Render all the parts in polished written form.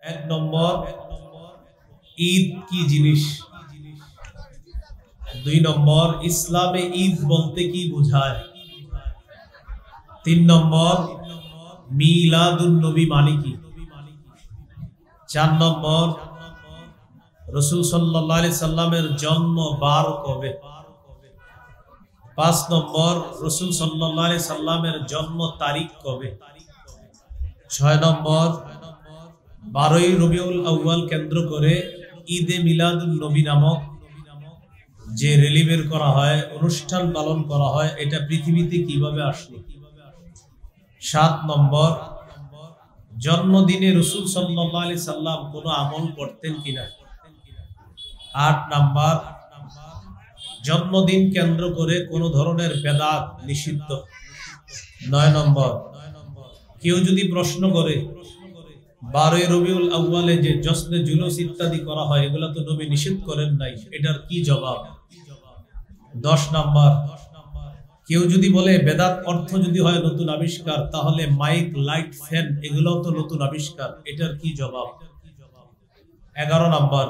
এক নম্বর, ঈদ কি জিনিস। দুই নম্বর, ইসলামে ঈদ বলতে কি বোঝায়। তিন নম্বর, মিলাদুন নবী মানে কি। চার নম্বর, রাসূল সাল্লাল্লাহু আলাইহি সাল্লামের জন্ম বার কবে। পাঁচ নম্বর, রাসূল সাল্লাল্লাহু আলাইহি সাল্লামের জন্ম তারিখ কবে। ছয় নম্বর, 12ই রবিউল আউয়াল কেন্দ্র করে ঈদে মিলাদুন নবী নামক যে রেলি বের করা হয়, অনুষ্ঠান পালন করা হয়, এটা পৃথিবীতে কিভাবে আসলো। 7 নম্বর, জন্মদিনে রাসূল সাল্লাল্লাহু আলাইহি সাল্লাম কোনো আমল করতেন কিনা। 8 নম্বর, জন্মদিন কেন্দ্র করে কোন ধরনের বেদাত নিষিদ্ধ। 9 নম্বর, কেউ যদি প্রশ্ন করে 12ই রবিউল আউয়ালে যে জশ্নে জুলুস ইত্যাদি করা হয়, এগুলা তো নবী নিষেধ করেন নাই, এটার কি জবাব। 10 নম্বর, কেউ যদি বলে বেদাত অর্থ যদি হয় নতুন আবিষ্কার, তাহলে মাইক, লাইট, ফ্যান এগুলোও তো নতুন আবিষ্কার, এটার কি জবাব। 11 নম্বর,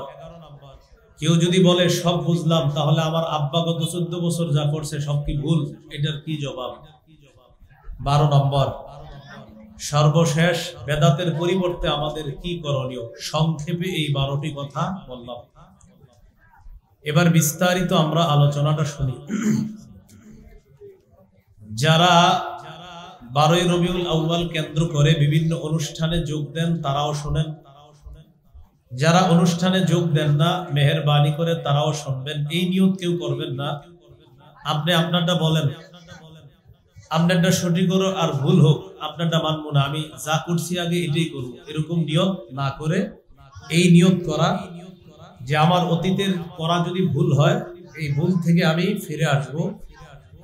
কেউ যদি বলে সব বুঝলাম, তাহলে আমার আব্বা গত 14 বছর যা করছে সব কি ভুল, এটার কি জবাব। 12 নম্বর, সর্বশেষ, বেদাতের পরিবর্তে আমাদের কি করণীয়। সংক্ষেপে এই 12টি কথা বললাম। এবার বিস্তারিত আমরা আলোচনাটা শুনি। যারা 12ই রবিউল আউয়াল কেন্দ্র করে বিভিন্ন অনুষ্ঠানে যোগ দেন তারাও শোনেন, যারা অনুষ্ঠানে যোগ দেন না মেহেরবানি করে তারাও শুনবেন। এই নিয়ত কেউ করবেন না, আপনি আপনারটা বলেন, আপনারটা সঠিক করো আর ভুল হোক আপনারটা মানবো না, আমি যা করছি আগে এটাই করবো, এরকম নিয়ত না করে এই নিয়ত করা যে আমার অতীতের করা যদি ভুল হয়, এই ভুল থেকে আমি ফিরে আসব,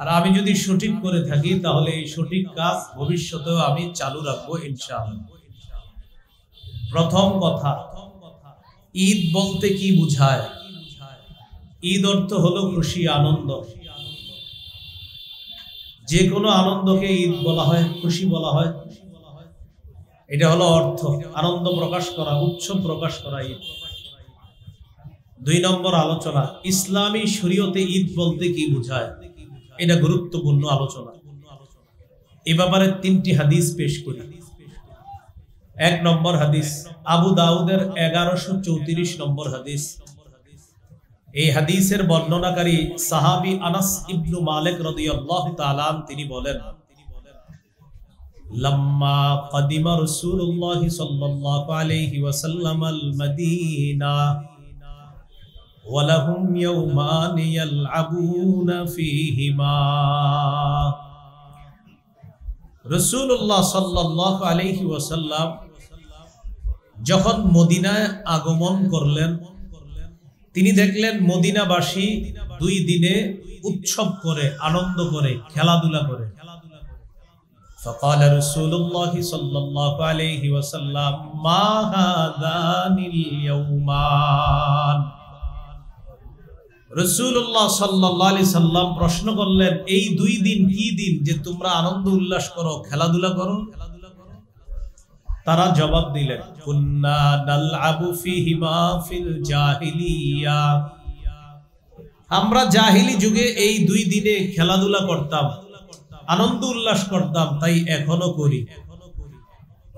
আর আমি যদি সঠিক করে থাকি তাহলে এই সঠিক কাজ ভবিষ্যতেও আমি চালু রাখবো ইনশাআল্লাহ। প্রথম কথা, ঈদ বলতে কি বোঝায়। ঈদ অর্থ হলো খুশি, আনন্দ। যে কোনো আনন্দকে ঈদ বলা হয়, খুশি বলা হয়, এটা হলো অর্থ। আনন্দ প্রকাশ করা, উৎসব প্রকাশ করা ঈদ। 2 নম্বর আলোচনা, ইসলামী শরীয়তে ঈদ বলতে কি বোঝায়। এটা গুরুত্বপূর্ণ আলোচনা। এ ব্যাপারে 3টি হাদিস পেশ করি। 1 নম্বর হাদিস, আবু দাউদের 1134 নম্বর হাদিস। এই হাদিসের বর্ণনাকারী সাহাবী আনাস ইবনু মালিক রাদিয়াল্লাহু তাআলা তিনি বলেন, লাম্মা কাদিমা রাসূলুল্লাহ সাল্লাল্লাহু আলাইহি ওয়াসাল্লাম আল মদিনা ওয়া লাহুম ইয়াওমান ইয়ালআবুনা ফীহিমা। রাসূলুল্লাহ সাল্লাল্লাহু আলাইহি ওয়াসাল্লাম যখন মদিনায় আগমন করলেন, তিনি দেখলেন মদিনাবাসী 2 দিনে উৎসব করে, আনন্দ করে, খেলাধুলা করে। فقال رسول الله صلى الله عليه وسلم ما هذان اليومان। রাসূলুল্লাহ সাল্লাল্লাহু আলাইহি সাল্লাম প্রশ্ন করলেন, এই 2 দিন কি দিন যে তোমরা আনন্দ উল্লাস করো, খেলাধুলা করো। তারা জবাব দিলেন, কুন্না নালআবু ফীহিমা ফিল জাহিলিয়া। আমরা জাহিলি যুগে এই 2 দিনে খেলাধুলা করতাম, আনন্দ উল্লাস করতাম, তাই এখনো করি।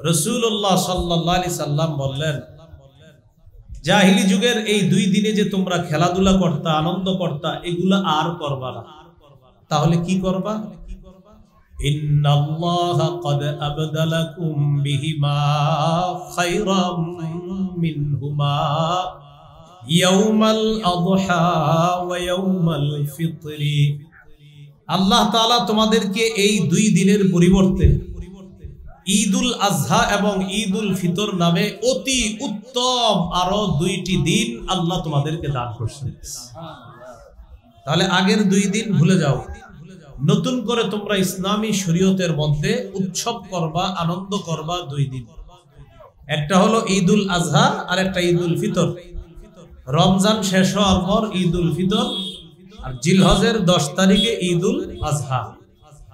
রাসূলুল্লাহ সাল্লাল্লাহু আলাইহি সাল্লাম বললেন, জাহিলি যুগের এই 2 দিনে যে তোমরা খেলাধুলা করতা, আনন্দ করতা, এগুলা আর করবা না। তাহলে কি করবা। ইন্নাল্লাহা ক্বাদ আবদালাকুম বিহিমা খায়রাম মিনহুমা ইয়াউমাল আযহা ওয়া ইয়াউমাল ফিতরি। আল্লাহ তাআলা তোমাদেরকে এই 2 দিনের পরিবর্তে ঈদুল আজহা এবং ঈদুল ফিতর নামে অতি উত্তম আরো 2টি দিন আল্লাহ তোমাদেরকে দান করেছেন। তাহলে আগের 2 দিন ভুলে যাও, নতুন করে তোমরা ইসলামী শরীয়তের মধ্যে উৎসব করবা, আনন্দ করবা 2 দিন। একটা হলো ঈদুল আজহা আর একটা ঈদুল ফিতর। রমজান শেষ হওয়ার পর ঈদুল ফিতর, আর জিলহজের 10 তারিখে ঈদুল আজহা।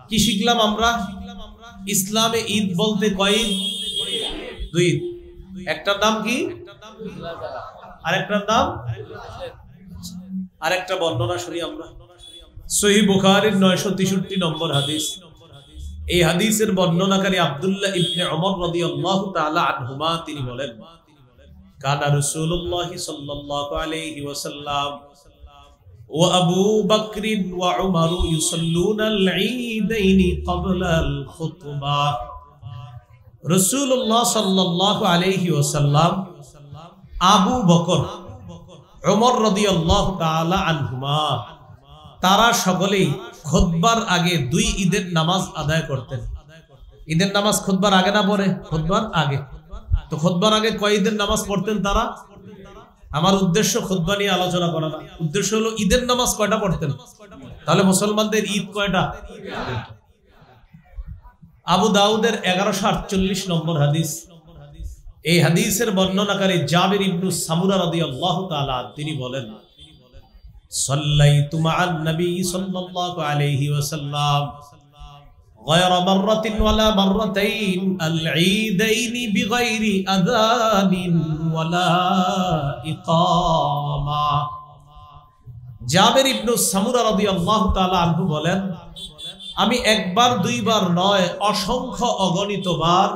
কি শিখলাম আমরা। ইসলামে ঈদ বলতে কয় ঈদ? 2 ঈদ। একটার নাম কি? আরেকটা বর্ণনা শুনি আমরা। সহিহ বুখারীর 963 নম্বর হাদিস। এই হাদিসের বর্ণনাকারী আব্দুল্লাহ ইবনে ওমর রাদিয়াল্লাহু তাআলা আনহুমা তিনি বলেন, কানা রাসূলুল্লাহ সাল্লাল্লাহু আলাইহি ওয়াসাল্লাম ওয়া আবু বকর ওয়া উমর ইউসাল্লুনাল ঈদাইনি ক্বাবলাল খুতবাহ। রাসূলুল্লাহ সাল্লাল্লাহু আলাইহি ওয়াসাল্লাম, আবু বকর, উমর রাদিয়াল্লাহু তাআলা আনহুমা, তারা সকলেই খুতবার আগে দুই ঈদের নামাজ আদায় করতেন। ঈদের নামাজ খুতবার আগে না পড়ে? খুতবার আগে। তো খুতবার আগে কয় ঈদের নামাজ পড়তেন তারা? আমার উদ্দেশ্য খুতবা নিয়ে আলোচনা করা না, উদ্দেশ্য হলো ঈদের নামাজ কয়টা পড়তেন। তাহলে মুসলমানদের ঈদ কয়টা? আবু দাউদের 1148 নম্বর হাদিস। এই হাদিসের বর্ণনাকারী জাবির ইবনু সামুরা রাদিয়াল্লাহু তাআলা তিনি বলেন, সাল্লাইতু মা'আন নবী সাল্লাল্লাহু আলাইহি ওয়াসাল্লাম গায়রা মাররাতিন ওয়ালা মাররাতাইন আল ঈদাইনি বিগাইরি আযানিন ওয়ালা ইকামা। জাবির ইবনু সামুরা রাদিয়াল্লাহু তাআলা আনহু বলেন, আমি একবার দুইবার নয় অসংখ্য অগণিত বার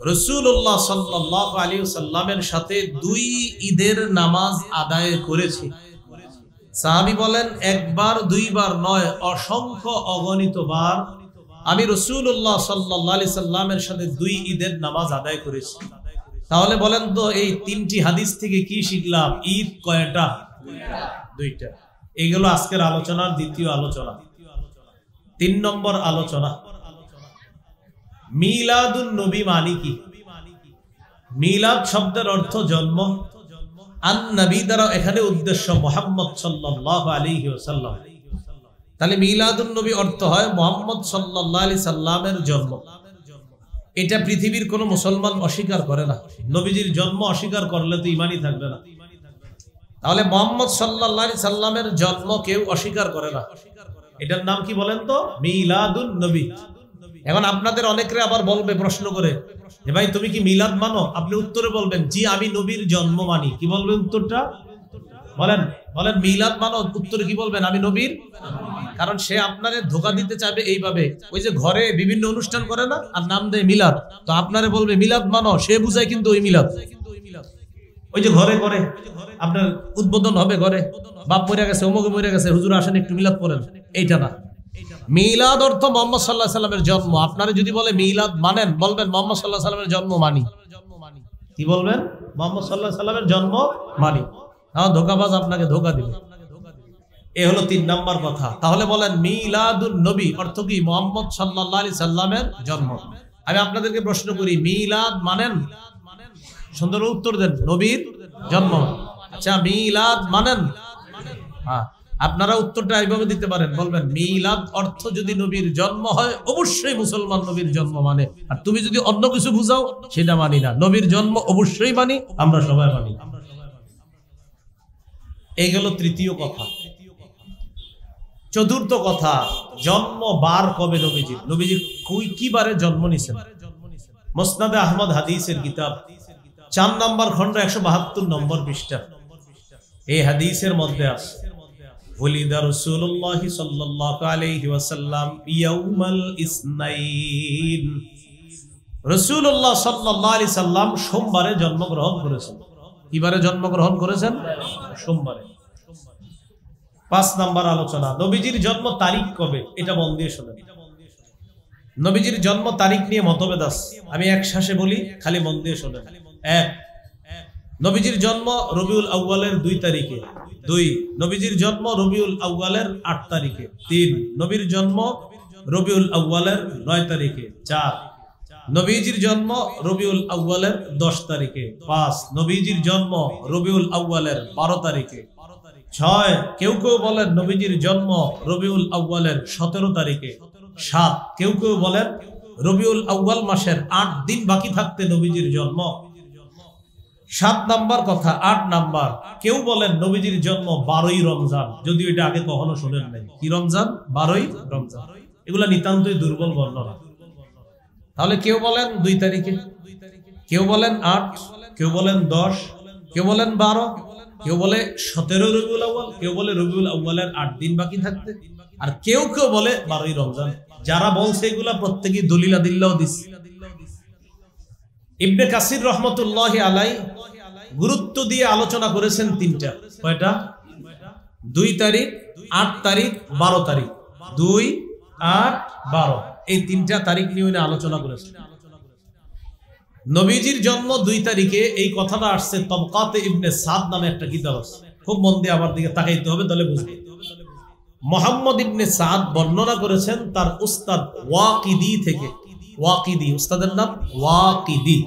রাসূলুল্লাহ সাল্লাল্লাহু আলাইহি ওয়াসাল্লামের সাথে দুই ঈদের নামাজ আদায় করেছি। সাহাবী বলেন, একবার দুইবার নয় অসংখ্য অগণিত বার আমি রাসূলুল্লাহ সাল্লাল্লাহু আলাইহি সাল্লামের সাথে দুই ঈদের নামাজ আদায় করেছি। তাহলে বলেন তো এই তিনটি হাদিস থেকে কি শিখলাম? ঈদ কয়টা? দুইটা। এগুলো আজকের আলোচনার দ্বিতীয় আলোচনা। 3 নম্বর আলোচনা, মিলাদুন নবী মানে কি? মিলাদ শব্দের অর্থ জন্ম, আন নবী দ্বারা এখানে উদ্দেশ্য মুহাম্মদ সাল্লাল্লাহু আলাইহি ওয়াসাল্লাম। তাহলে মিলাদুন নবী অর্থ হয় মুহাম্মদ সাল্লাল্লাহু আলাইহি সাল্লামের জন্ম। এটা পৃথিবীর কোনো মুসলমান অস্বীকার করে না। নবীজির জন্ম অস্বীকার করলে তো ঈমানই থাকবে না। তাহলে মুহাম্মদ সাল্লাল্লাহু আলাইহি সাল্লামের জন্ম কেউ অস্বীকার করে না। এটার নাম কি বলেন তো? মিলাদুন নবী। এখন আপনাদের অনেকে আবার বলবে প্রশ্ন করে, যে ভাই তুমি কি মিলাদ মানো? আপনি উত্তরে বলবেন, জি আমি নবীর জন্ম মানি। কি বলবেন উত্তরটা? বলেন বলেন মিলাদ মানো, উত্তরে কি বলবেন? আমি নবীর। কারণ সে আপনারে ধোঁকা দিতে চাইবে এইভাবে, ওই যে ঘরে বিভিন্ন অনুষ্ঠান করে না আর নাম দেয় মিলাদ, তো আপনারে বলবে মিলাদ মানো, সে বুঝায় কিন্তু ওই মিলাদ। ওই যে ঘরে করে আপনার উদ্বোধন হবে, ঘরে বাপ মরে গেছে, অমুকে মরে গেছে, হুজুর আসেন একটু মিলাদ পড়েন, এইটা না। মিলাদ অর্থ মুহাম্মদ সাল্লাল্লাহু আলাইহি সাল্লামের জন্ম। আপনারা যদি বলে মিলাদ মানেন, বলবেন মুহাম্মদ সাল্লাল্লাহু আলাইহি সাল্লামের জন্ম মানি। কি বলবেন? মুহাম্মদ সাল্লাল্লাহু আলাইহি সাল্লামের জন্ম মানি। হ্যাঁ, ধোঁকাবাজ আপনাকে ধোঁকা দিবে। এ হলো 3 নম্বর কথা। তাহলে বলেন মিলাদুন নবী অর্থ কি? মুহাম্মদ সাল্লাল্লাহু আলাইহি সাল্লামের জন্ম। আমি আপনাদেরকে প্রশ্ন করি, মিলাদ মানেন? সুন্দর উত্তর দেন, নবীর জন্ম। আচ্ছা, মিলাদ মানেন? হ্যাঁ, আপনারা উত্তরটা এইভাবে দিতে পারেন, বলবেন মিলাদ অর্থ যদি নবীর জন্ম হয় অবশ্যই মুসলমান নবীর জন্ম মানে। আর তুমি যদি অন্য কিছু বুঝাও সেটা মানি না। নবীর জন্ম অবশ্যই মানি, আমরা সবাই মানি। এই গেল তৃতীয় কথা। চতুর্থ কথা, জন্ম বার কবে নবীজি? নবীজি কি বারে জন্ম নিছেন? মুসনাদে আহমদ হাদিসের কিতাব 4 নম্বর খন্ড 172 নম্বর পৃষ্ঠা। এই হাদিসের মধ্যে আছে, ওয়ালিদা রাসূলুল্লাহ সাল্লাল্লাহু আলাইহি ওয়াসাল্লাম ইয়াউমাল ইসনাইন। রাসূলুল্লাহ সাল্লাল্লাহু আলাইহি সাল্লাম সোমবারে জন্মগ্রহণ করেছেন। কিবারে জন্মগ্রহণ করেছেন? সোমবারে। 5 নম্বর আলোচনা, নবীজির জন্ম তারিখ কবে? এটা মন দিয়ে শুনেন। নবীজির জন্ম তারিখ নিয়ে মতভেদ আছে, আমি এক শ্বাসে বলি, খালি মন দিয়ে শুনেন। 1, নবীজির জন্ম রবিউল আউয়ালের 2 তারিখে। 2, নবীজির জন্ম রবিউল আউয়ালের 8 তারিখে। 3, নবীর জন্ম রবিউল আউয়ালের 9 তারিখে। 4, নবীজির জন্ম রবিউল আউয়ালের 10 তারিখে। 5, নবীজির জন্ম রবিউল আউয়ালের 12 তারিখে। 6, কেউ কেউ বলেন নবীজির জন্ম রবিউল আউয়ালের 17 তারিখে। 7, কেউ কেউ বলেন রবিউল আউয়াল মাসের 8 দিন বাকি থাকতে নবীজির জন্ম। 7 নাম্বার কথা। 8 নাম্বার, কেউ বলেন নবীজির জন্ম 12ই রমজান, যদিও এটা আগে কখনো শুনেন নাই। কি রমজান? 12ই রমজান। এগুলা নিতান্তই দুর্বল বর্ণনা। তাহলে কেউ বলেন 2 তারিখে, কেউ বলেন 8, কেউ বলেন 10, কেউ বলেন 12, কেউ বলে 17 রবিউল আউয়াল, কেউ বলে রবিউল আউয়ালের 8 দিন বাকি থাকতে, আর কেউ কেউ বলে 12ই রমজান। যারা বলছে এগুলা প্রত্যেকই দলিল আদিল্লাও দিচ্ছে। ইবনে কাসির রহমতুল্লাহি আলাইহি গুরুত্ব দিয়ে আলোচনা করেছেন তিনটা। কয়টা? 2 তারিখ, 8 তারিখ, 12 তারিখ। 2, 8, 12 এই তিনটা তারিখ নিয়ে উনি আলোচনা করেছেন। নবীজির জন্ম 2 তারিখে, এই কথাটা আসছে তবকাতে ইবনে সাদ নামে একটা কিতাব আছে। খুব মন দিয়ে আমার দিকে তাকাইতে হবে, তাহলে বুঝবে। মুহাম্মদ ইবনে সাদ বর্ণনা করেছেন তার উস্তাদ ওয়াকিদি থেকে। ওয়াকিদি উস্তাদের নাম ওয়াকিদি।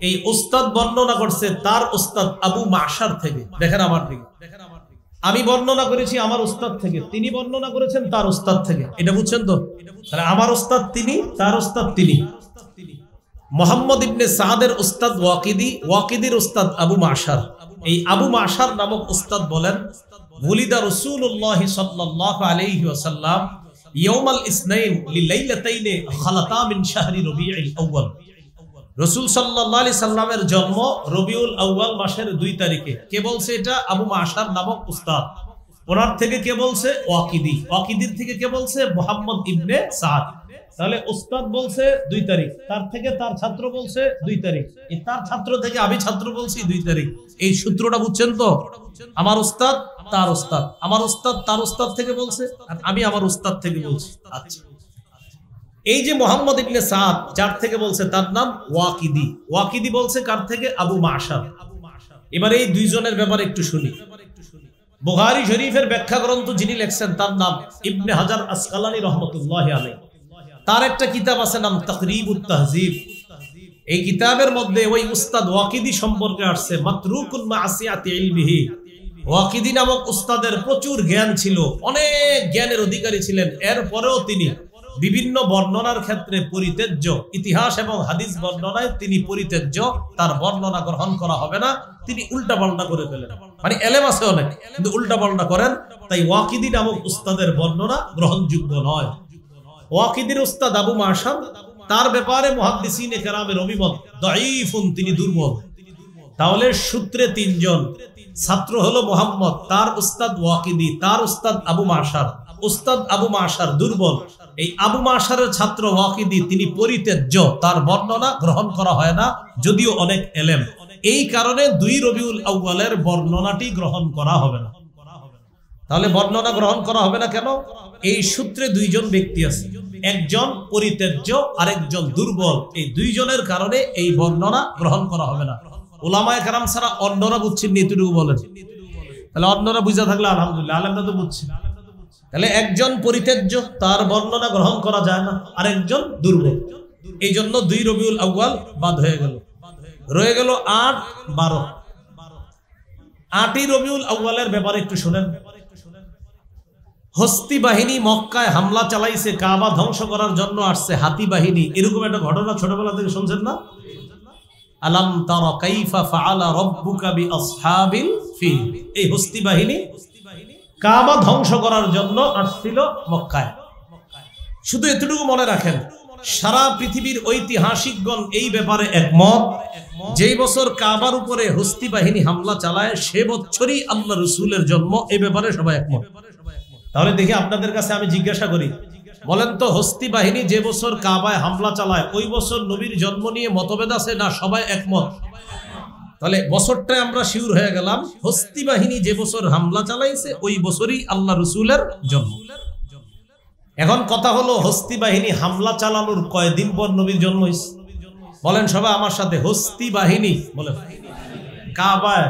এই উস্তাদ বর্ণনা করছে তার উস্তাদ আবু মাশার থেকে। দেখেন আমার দিকে, আমি বর্ণনা করেছি আমার উস্তাদ থেকে, তিনি বর্ণনা করেছেন তার উস্তাদ থেকে। এটা বুঝছেন তো? তাহলে আমার উস্তাদ তিনি, তার উস্তাদ তিনি। মুহাম্মদ ইবনে সাদের উস্তাদ ওয়াকিদি, ওয়াকিদির উস্তাদ আবু মাশার। এই আবু মাশার নামক উস্তাদ বলেন, ওয়ালিদা রাসূলুল্লাহ সাল্লাল্লাহু আলাইহি ওয়াসাল্লাম ইয়াউমাল ইসনাইন লিলাইলাতাইন খালাতা মিন শাহরি রবিউল আউয়াল। রাসূল সাল্লাল্লাহু আলাইহি সাল্লামের জন্ম রবিউল আউয়াল মাসের 2 তারিখে। কে বলছে এটা? আবু মাশার নামক উস্তাদ। ওনার থেকে কে বলছে? ওয়াকিদি। ওয়াকিদির থেকে কে বলছে? মুহাম্মদ ইবনে সাদ। তাহলে উস্তাদ বলছে 2 তারিখ, তার থেকে তার ছাত্র বলছে 2 তারিখ, এই তার ছাত্র থেকে আমি ছাত্র বলছি 2 তারিখ। এই সূত্রটা বুঝছেন তো? আমার উস্তাদ, তার উস্তাদ, আমার উস্তাদ তার উস্তাদ থেকে বলছে, আর আমি আমার উস্তাদ থেকে বলছি। আচ্ছা, এই যে মুহাম্মদ ইবনে সাদ যার থেকে বলছে তার নাম ওয়াকিদি। ওয়াকিদি বলছে কার থেকে? আবু মাশার। এবার এই দুইজনের ব্যাপারে একটু শুনি। বুখারী শরীফের ব্যাখ্যা গ্রন্থ যিনি লেখছেন তার নাম ইবনে হাজার আসকালানী রাহমাতুল্লাহি আলাইহি। তার একটা কিতাব আছে নাম তাকরিবুত তাহজিব। এই কিতাবের মধ্যে ওই উস্তাদ ওয়াকিদি সম্পর্কে আসছে মাতরুকুল মাসিয়াতি ইলমিহি। ওয়াকিদি নামক উস্তাদের প্রচুর জ্ঞান ছিল, অনেক জ্ঞানের অধিকারী ছিলেন। এরপরেও তিনি বিভিন্ন বর্ণনার ক্ষেত্রে পরিত্যাজ্য। ইতিহাস এবং হাদিস বর্ণনায় তিনি পরিত্যাজ্য, তার বর্ণনা গ্রহণ করা হবে না। তিনি উল্টা পাল্টা করে ফেলেন, মানে এলেম আছে অনেক কিন্তু উল্টা পাল্টা করেন। তাই ওয়াকিদি নামক উস্তাদের বর্ণনা গ্রহণযোগ্য নয়। ওয়াকিদির উস্তাদ আবু মাশার, তার ব্যাপারে মুহাদ্দিসিনে কেরামের অভিমত দাঈফুন, তিনি দুর্বল। তাহলে সূত্রে 3 জন ছাত্র হলো মুহাম্মদ, তার উস্তাদ ওয়াকিদি, তার উস্তাদ আবু মাশার। উস্তাদ আবু মাশার দুর্বল। এই আবু মাশারের ছাত্র ওয়াকিদি তিনি পরিত্যাজ্য, তার বর্ণনা গ্রহণ করা হয় না, যদিও অনেক এলেম। এই কারণে 2 রবিউল আউয়ালের বর্ণনাটি গ্রহণ করা হবে না। তাহলে বর্ণনা গ্রহণ করা হবে না কেন? এই সূত্রে 2 জন ব্যক্তি আছে, একজন পরিত্যাজ্য, আরেকজন দুর্বল। এই 2 জনের কারণে এই বর্ণনা গ্রহণ করা হবে না। উলামায়ে কেরাম ছাড়া অন্যরা বুঝছেন এতটুকু বলেন। তাহলে অন্যরা বুঝা থাকলে আলহামদুলিল্লাহ, আলেমরা তো বুঝছে। তাহলে একজন পরিত্যাজ্য, তার বর্ণনা গ্রহণ করা যায় না, আরেকজন দুর্বল। এই জন্য 2 রবিউল আউয়াল বাদ হয়ে গেল। রয়ে গেল 8, 12। 8ই রবিউল আউয়ালের ব্যাপারে একটু শুনেন। হস্তি বাহিনী মক্কায় হামলা চালাইছে, কাবা ধ্বংস করার জন্য আসছে হাতি বাহিনী। এরকম একটা ঘটনা ছোটবেলা থেকে শুনছেন না? আলাম তারা কাইফা ফাআলা রাব্বুকা বিআসহাবিল ফিল। এই হস্তি বাহিনী কাবা ধ্বংস করার জন্য আসছিল মক্কায়। শুধু এতটুকু মনে রাখেন, সারা পৃথিবীর ঐতিহাসিকগণ এই ব্যাপারে একমত, যেই বছর কাবার উপরে হস্তি বাহিনী হামলা চালায় সে বছরই আল্লাহ রাসূলের জন্ম। এই ব্যাপারে সবাই একমত। তাহলে দেখি আপনাদের কাছে আমি জিজ্ঞাসা করি, বলেন তো হস্তি বাহিনী যে বছর কাবায় হামলা চালায় ওই বছর নবীর জন্ম নিয়ে মতভেদ আছে না সবাই একমত? তাহলে বছরটায় আমরা শিওর হয়ে গেলাম হস্তি বাহিনী যে বছর হামলা চালাইছে ওই বছরই আল্লাহ রাসূলের জন্ম। এখন কথা হলো, হস্তি বাহিনী হামলা চালানোর কয়দিন পর নবীর জন্ম হয়েছে? বলেন সবাই আমার সাথে, হস্তি বাহিনী বলেন কাবায়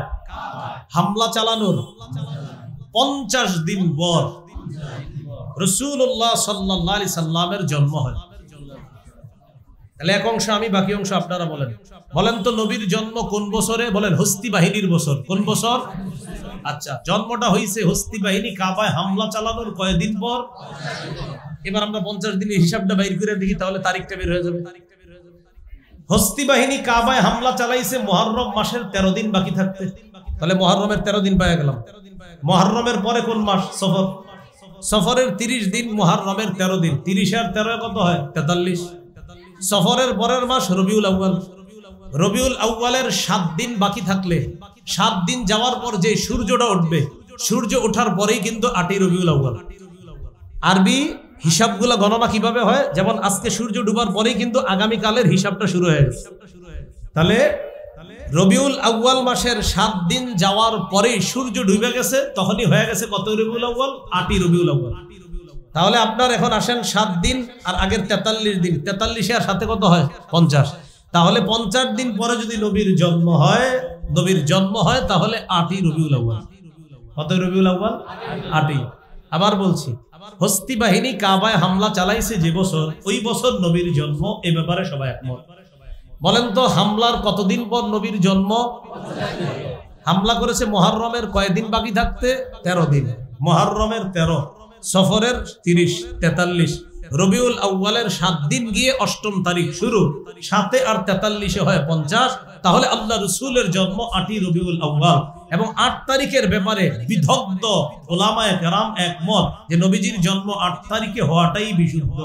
হামলা চালানোর 50 দিন পর রাসূলুল্লাহ সাল্লাল্লাহু আলাইহি সাল্লামের জন্ম হয়। তাহলে এক অংশ আমি, বাকি অংশ আপনারা বলেন। বলেন তো নবীর জন্ম কোন বছরে? বলেন হস্তি বাহিনীর বছর। কোন বছর? আচ্ছা, জন্মটা হয়েছে হস্তি বাহিনী কাবায় হামলা চালানোর কয়দিন পর? এবার আমরা 50 দিনের হিসাবটা বাইর করে দেখি, তাহলে তারিখটা বের হয়ে যাবে। হস্তি বাহিনী কাবায় হামলা চালাইছে মুহররম মাসের 13 দিন বাকি থাকতে। তাহলে মুহররমের 13 দিন পেয়ে গেলাম। মুহররমের পরে কোন মাস? সফর। সফরের 30 দিন, মুহররমের 13 দিন। 30 আর 13 কত হয়? 43। সফরের পরের মাস রবিউল আউয়াল। রবিউল আউয়ালের 7 দিন বাকি থাকলে 7 দিন যাওয়ার পর যে সূর্যটা উঠবে, সূর্য ওঠার পরেই কিন্তু 8ই রবিউল আউয়াল। আরবি হিসাবগুলো গণনা কিভাবে হয়, যেমন আজকে সূর্য ডুবার পরেই কিন্তু আগামী কালের হিসাবটা শুরু হয়ে গেছে। তাহলে রবিউল আউয়াল মাসের 7 দিন যাওয়ার পরেই সূর্য ডুবে গেছে, তখনই হয়ে গেছে কত রবিউল আউয়াল? 8ই রবিউল আউয়াল। তাহলে আপনার এখন আসেন 7 দিন আর আগের 43 দিন, 43 আর সাথে কত হয়? 50। তাহলে 50 দিন পরে যদি নবীর জন্ম হয় তাহলে 8ই রবিউল আউয়াল। কত রবিউল আউয়াল? 8ই। আবার বলছি, হস্তি বাহিনী কাবায় হামলা চালাইছে যে বছর, ওই বছর নবীর জন্ম। এই ব্যাপারে সবাই একমত। বলেন তো হামলার কতদিন পর নবীর জন্ম? হামলা করেছে মুহররমের কয়দিন বাকি থাকতে? 13 দিন। মুহররমের 13, সফরের 30, 43, রবিউল আউয়ালের 7 দিন গিয়ে 8ম তারিখ শুরু, 7 আর 43 হয় 50। তাহলে আল্লাহ রাসূলের জন্ম 8ই রবিউল আউয়াল। এবং 8 তারিখের ব্যাপারে বিদগ্ধ উলামায়ে কেরাম একমত যে নবীজির জন্ম 8 তারিখে হওয়াটাই বিশুদ্ধ।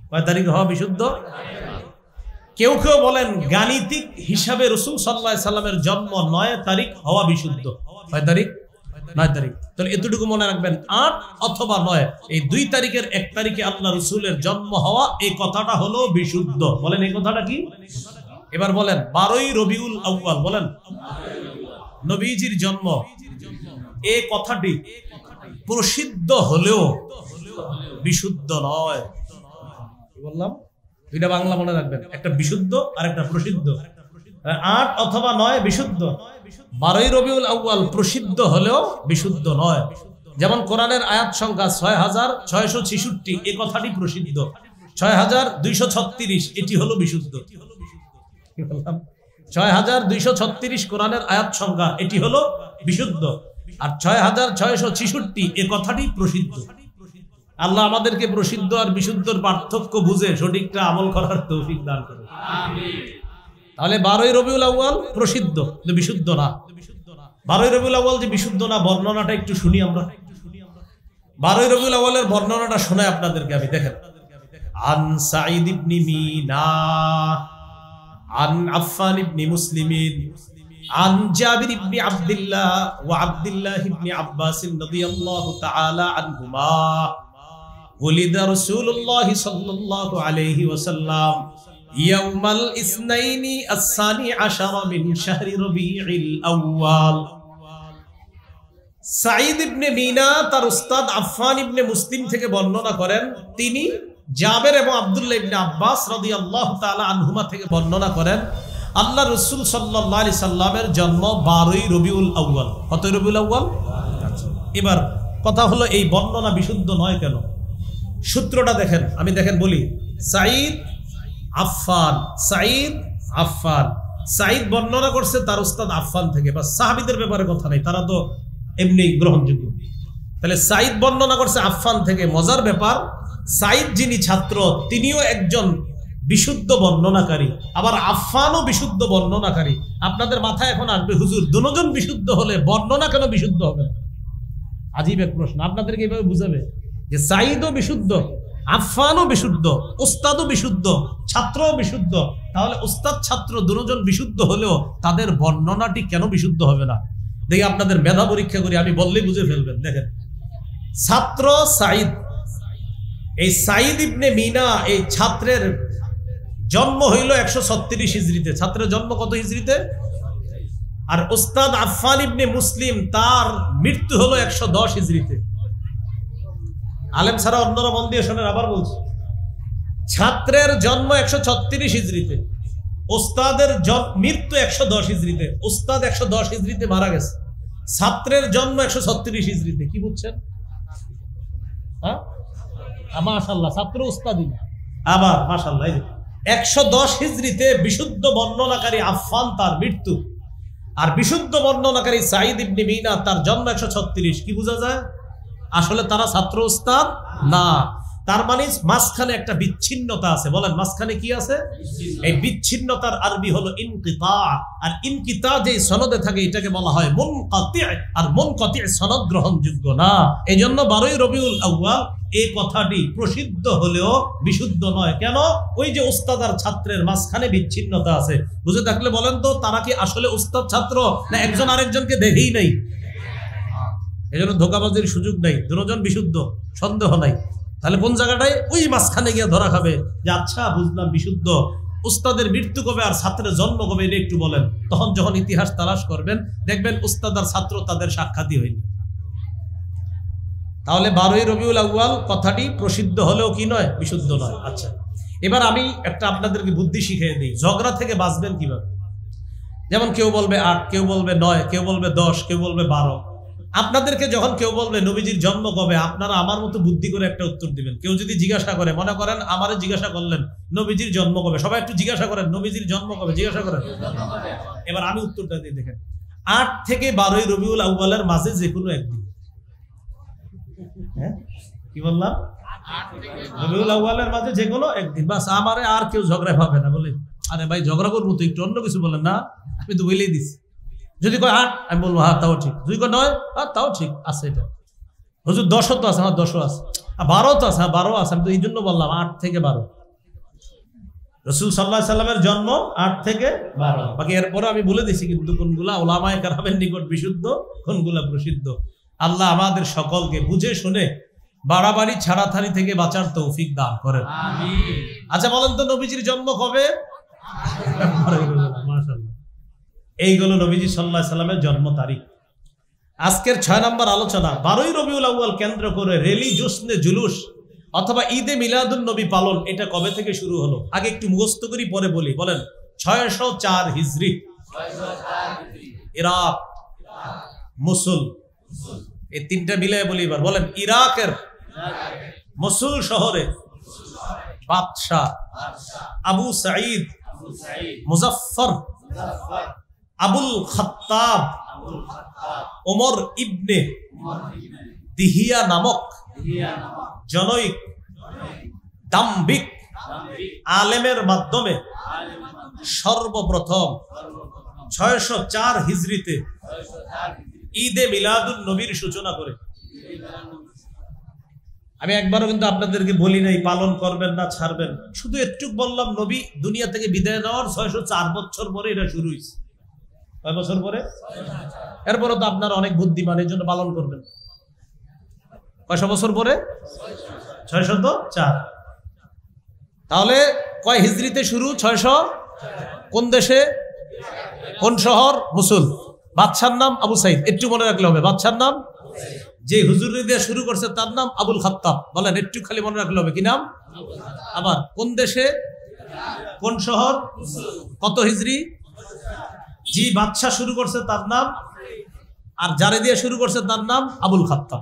কয় তারিখে হওয়া বিশুদ্ধ? কেউ কেউ বলেন গাণিতিক হিসাবে রাসূল সাল্লাল্লাহু আলাইহি সাল্লামের জন্ম 9 তারিখ হওয়া বিশুদ্ধ। কয় তারিখ? 9 তারিখ। তাহলে এতটুকু মনে রাখবেন, 8 অথবা 9, এই 2 তারিখের 1 তারিখে আল্লাহ রাসূলের জন্ম হওয়া, এই কথাটা হলো বিশুদ্ধ। বলেন এই কথাটা কি? এবার বলেন 12ই রবিউল আউয়াল, বলেন নবীজির জন্ম, এই কথাটি প্রসিদ্ধ হলেও বিশুদ্ধ নয়। কি বললাম? দুইটা বাংলা মনে রাখবেন, একটা বিশুদ্ধ আর একটা প্রসিদ্ধ। 8 অথবা 9 বিশুদ্ধ, 12ই রবিউল আউয়াল প্রসিদ্ধ হলেও বিশুদ্ধ নয়। যেমন কোরআনের আয়াত সংখ্যা 6666, এই কথাটি প্রসিদ্ধ। 6236 এটি হলো বিশুদ্ধ। 6236 কোরআনের আয়াত সংখ্যা, এটি হলো বিশুদ্ধ। আর 6666 এই কথাটি প্রসিদ্ধ। আল্লাহ আমাদেরকে প্রসিদ্ধ আর বিশুদ্ধর পার্থক্য বুঝে সঠিকটা আমল করার তৌফিক দান করুন, আমিন। তাহলে 12ই রবিউল আউয়াল প্রসিদ্ধ, বিশুদ্ধ না। 12ই রবিউল আউয়াল যে বিশুদ্ধ না, বর্ণনাটা একটু শুনি আমরা। 12ই রবিউল আউয়ালের বর্ণনাটা শোনাই আপনাদেরকে আমি। দেখেন, আন সাঈদ ইবনে মিনা আন আফফান ইবনে মুসলিমিন আন জাবির ইবনে আব্দুল্লাহ ওয়া আব্দুল্লাহ ইবনে আব্বাস রাদিয়াল্লাহু তাআলা আনহুমা ওলিদা রাসূলুল্লাহ সাল্লাল্লাহু আলাইহি ওয়াসাল্লাম ইয়াউমাল ইসনাইনি আস-সানি আশারা মিন শাহরি রবিউল আউয়াল। সাঈদ ইবনে মিনা তার উস্তাদ আফফান ইবনে মুসলিম থেকে বর্ণনা করেন, তিনি জাবের এবং আব্দুল্লাহ ইবনে আব্বাস রাদিয়াল্লাহু তাআলা আনহুমা থেকে বর্ণনা করেন, আল্লাহ রাসূল সাল্লাল্লাহু আলাইহি সাল্লামের জন্ম 12ই রবিউল আউয়াল। কত রবিউল আউয়াল? এবার কথা হলো, এই বর্ণনা বিশুদ্ধ নয় কেন? সূত্রটা দেখেন, আমি দেখেন বলি। সাঈদ আফফান, সাঈদ আফফান, সাঈদ বর্ণনা করছে তার উস্তাদ আফফান থেকে। বা সাহাবীদের ব্যাপারে কথা নাই, তারা তো এমনি গ্রহণযোগ্য। তাহলে সাঈদ বর্ণনা করছে আফফান থেকে। মজার ব্যাপার, সাঈদ যিনি ছাত্র, তিনিও একজন বিশুদ্ধ বর্ণনাকারী, আবার আফফানও বিশুদ্ধ বর্ণনাকারী। আপনাদের মাথায় এখন আসবে, হুজুর দুজন বিশুদ্ধ হলে বর্ণনা কেন বিশুদ্ধ হবে না? আজীব এক প্রশ্ন। আপনাদেরকে এইভাবে বুঝাবে যে সাঈদও বিশুদ্ধ, আফফানও বিশুদ্ধ, উস্তাদও বিশুদ্ধ, ছাত্রও বিশুদ্ধ। তাহলে উস্তাদ ছাত্র দুজন বিশুদ্ধ হলেও তাদের বর্ণনাটি কেন বিশুদ্ধ হবে না? দেখি আপনাদের মেধা পরীক্ষা করি, আমি বললেই বুঝে ফেলবেন। দেখেন, ছাত্র সাঈদ, এই সাঈদ ইবনে মিনা এই ছাত্রের জন্ম হইল 136 হিজরিতে। ছাত্রের জন্ম কত হিজরিতে? আর উস্তাদ আফফান ইবনে মুসলিম তার মৃত্যু হলো 110 হিজরিতে। আলেম ছাড়া অন্যরা মন দিয়ে শোনেন, আবার বলছি, ছাত্রের জন্ম 136 হিজরিতে, উস্তাদের মৃত্যু 110 হিজরিতে। উস্তাদ 110 হিজরিতে মারা গেছে, ছাত্রের জন্ম 136 হিজরিতে। কি বুঝছেন? হ্যাঁ, মাশাআল্লাহ, ছাত্র উস্তাদি আবার মাশাআল্লাহ। 110 হিজরিতে বিশুদ্ধ বর্ণনাকারী আফফান তার মৃত্যু, আর বিশুদ্ধ বর্ণনাকারী সাঈদ ইবনে মিনা তার জন্ম 136। কি বোঝা যায়? আসলে তারা ছাত্র উস্তাদ না। তার মানে মাঝখানে একটা বিচ্ছিন্নতা আছে। বলেন মাঝখানে কি আছে? এই বিচ্ছিন্নতার আরবি হলো ইনকিতা। আর ইনকিতা যে সনদে থাকে এটাকে বলা হয় মুনকাতি। আর মুনকাতি সনদ গ্রহণযোগ্য না। এজন্য 12ই রবিউল আউয়াল এই কথাটি প্রসিদ্ধ হলেও বিশুদ্ধ নয়। কেন? ওই যে উস্তাদ আর ছাত্রের মাঝখানে বিচ্ছিন্নতা আছে। বুঝে থাকলে বলেন তো, তারা কি আসলে উস্তাদ ছাত্র, না একজন আরেকজনকে দেখেই নাই? এজন্য ধোঁকাবাজির সুযোগ নাই, দুজন বিশুদ্ধ, সন্দেহ নাই। তাহলে কোন জায়গাটায়? ওই মাঝখানে গিয়ে ধরা খাবে যে আচ্ছা বুঝলাম বিশুদ্ধ, উস্তাদের মৃত্যু কবে আর ছাত্রের জন্ম কবে এটা একটু বলেন। তখন যখন ইতিহাস তালাশ করবেন দেখবেন উস্তাদ আর ছাত্র তাদের সাক্ষাৎই হয়নি। তাহলে 12ই রবিউল আউয়াল কথাটি প্রসিদ্ধ হলেও কি নয়? বিশুদ্ধ নয়। আচ্ছা, এবার আমি একটা আপনাদেরকে বুদ্ধি শিখিয়ে দিই, ঝগড়া থেকে বাঁচবেন কিভাবে। যেমন কেউ বলবে 8, কেউ বলবে 9, কেউ বলবে 10, কেউ বলবে 12। আপনাদেরকে যখন কেউ বলবে নবীজির জন্ম কবে, আপনারা আমার মতো বুদ্ধি করে একটা উত্তর দিবেন। কেউ যদি জিজ্ঞাসা করে, মনে করেন আমারে জিজ্ঞাসা করলেন নবীজির জন্ম কবে, সবাই একটু জিজ্ঞাসা করেন নবীজির জন্ম কবে, জিজ্ঞাসা করেন। এবার আমি উত্তরটা দিয়ে দেখেন, 8 থেকে 12ই রবিউল আউয়ালের মাঝে যে কোনো একদিন। হ্যাঁ, কি বললাম? রবিউল আউয়ালের মাঝে যে কোনো একদিন, বাস। আমারে আর কেউ ঝগড়া পাবে না। বলে আরে ভাই ঝগড়া করবো তো, একটু অন্য কিছু বলেন না, আমি তো বলেই দিছি। যদি কয় 8, আমি বলবো হ্যাঁ তাও ঠিক। যদি কয় 9, তাও ঠিক আছে। এটা হুজুর 10 তো আছে, 10ও আছে। 12 তো আছে, 12 আছে। আমি তো এই জন্য বললাম 8 থেকে 12। রাসূল সাল্লাল্লাহু আলাইহি সাল্লামের জন্ম 8 থেকে 12। বাকি এরপরে আমি বলে দিছি কিন্তু কোনগুলা উলামায়ে কেরামের নিকট বিশুদ্ধ, কোনগুলা প্রসিদ্ধ। আল্লাহ আমাদের সকলকে বুঝে শুনে বাড়াবাড়ি ছাড়াছাড়ি থেকে বাঁচার তৌফিক দান করেন, আমিন। আচ্ছা বলেন তো নবীজির জন্ম কবে? মাশাআল্লাহ, এইগুলো নবীজি সাল্লাল্লাহু আলাইহি সাল্লামের জন্ম তারিখ। আজকের 6 নম্বর আলোচনা, 12ই রবিউল আউয়াল কেন্দ্র করে রেলি, জোসনে জুলুস অথবা ঈদে মিলাদুন নবী পালন, এটা কবে থেকে শুরু হলো? আগে একটু মুখস্থ করি পরে বলি। বলেন 604 হিজরি, ইরাক, মুসুল, এই তিনটা মিলে বলি। এবার বলেন ইরাকের মুসুল শহরে বাদশাহ আবু সাঈদ মুজাফফর আবুল খাত্তাব ওমর ইবনে দিহিয়া নামক জনৈক দাম্ভিক আলেমের মাধ্যমে সর্বপ্রথম 604 হিজরিতে ঈদে মিলাদুন নবীর সূচনা করে। আমি একবারও কিন্তু আপনাদেরকে বলি নাই পালন করবেন না ছাড়বেন, শুধু একটু বললাম নবী দুনিয়া থেকে বিদায় নেওয়ার 604 বছর পরে এটা শুরু হয়েছে। কয় বছর পরে? এরপরে তো আপনারা অনেক বুদ্ধিমান, এই জন্য পালন করবেন। কয়শো বছর পরে? 604। তাহলে কয় হিজরিতে শুরু? 600। কোন দেশে, কোন শহর? মুসুল। বাদশার নাম আবু সাইদ, একটু মনে রাখলে হবে। বাদশার নাম, যে হুজুর দিয়ে শুরু করছে তার নাম আবুল খাত্তাব। বলেন একটু খালি মনে রাখলে হবে, কি নাম? আবার কোন দেশে, কোন শহর, কত হিজরি? জি বাদশা শুরু করছে তার নাম, আর যারে দিয়ে শুরু করছে তার নাম আবুল খাত্তাব।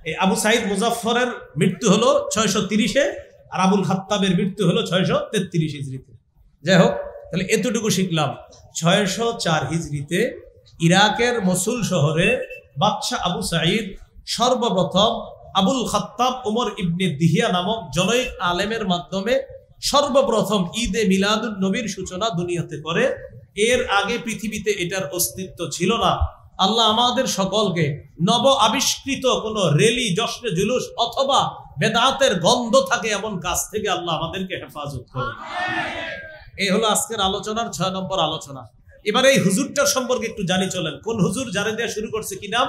এই আবু সাইদ মুজাফফরের মৃত্যু হলো 630-এ, আর আবুল খাত্তাবের মৃত্যু হলো 633 হিজরিতে। যাই হোক, তাহলে এতটুকু শিখলাম, 604 হিজরিতে ইরাকের মসুল শহরে বাদশাহ আবু সাঈদ সর্বপ্রথম আবুল খাত্তাব ওমর ইবনে দিহিয়া নামক জনৈক আলেমের মাধ্যমে সর্বপ্রথম ঈদে মিলাদুন নবীর সূচনা দুনিয়াতে করে। এর আগে পৃথিবীতে এটার অস্তিত্ব ছিল না। আল্লাহ আমাদের সকলকে নব আবিষ্কৃত কোন রেলি, জশ্নে জুলুস অথবা বেদাতের গন্ধ থাকে এমন কাজ থেকে আল্লাহ আমাদেরকে হেফাজত করে। এই হলো আজকের আলোচনার 6 নম্বর আলোচনা। এবার এই হুজুরটার সম্পর্কে একটু জানি চলেন। কোন হুজুর? যারে দিয়ে শুরু করছে, কি নাম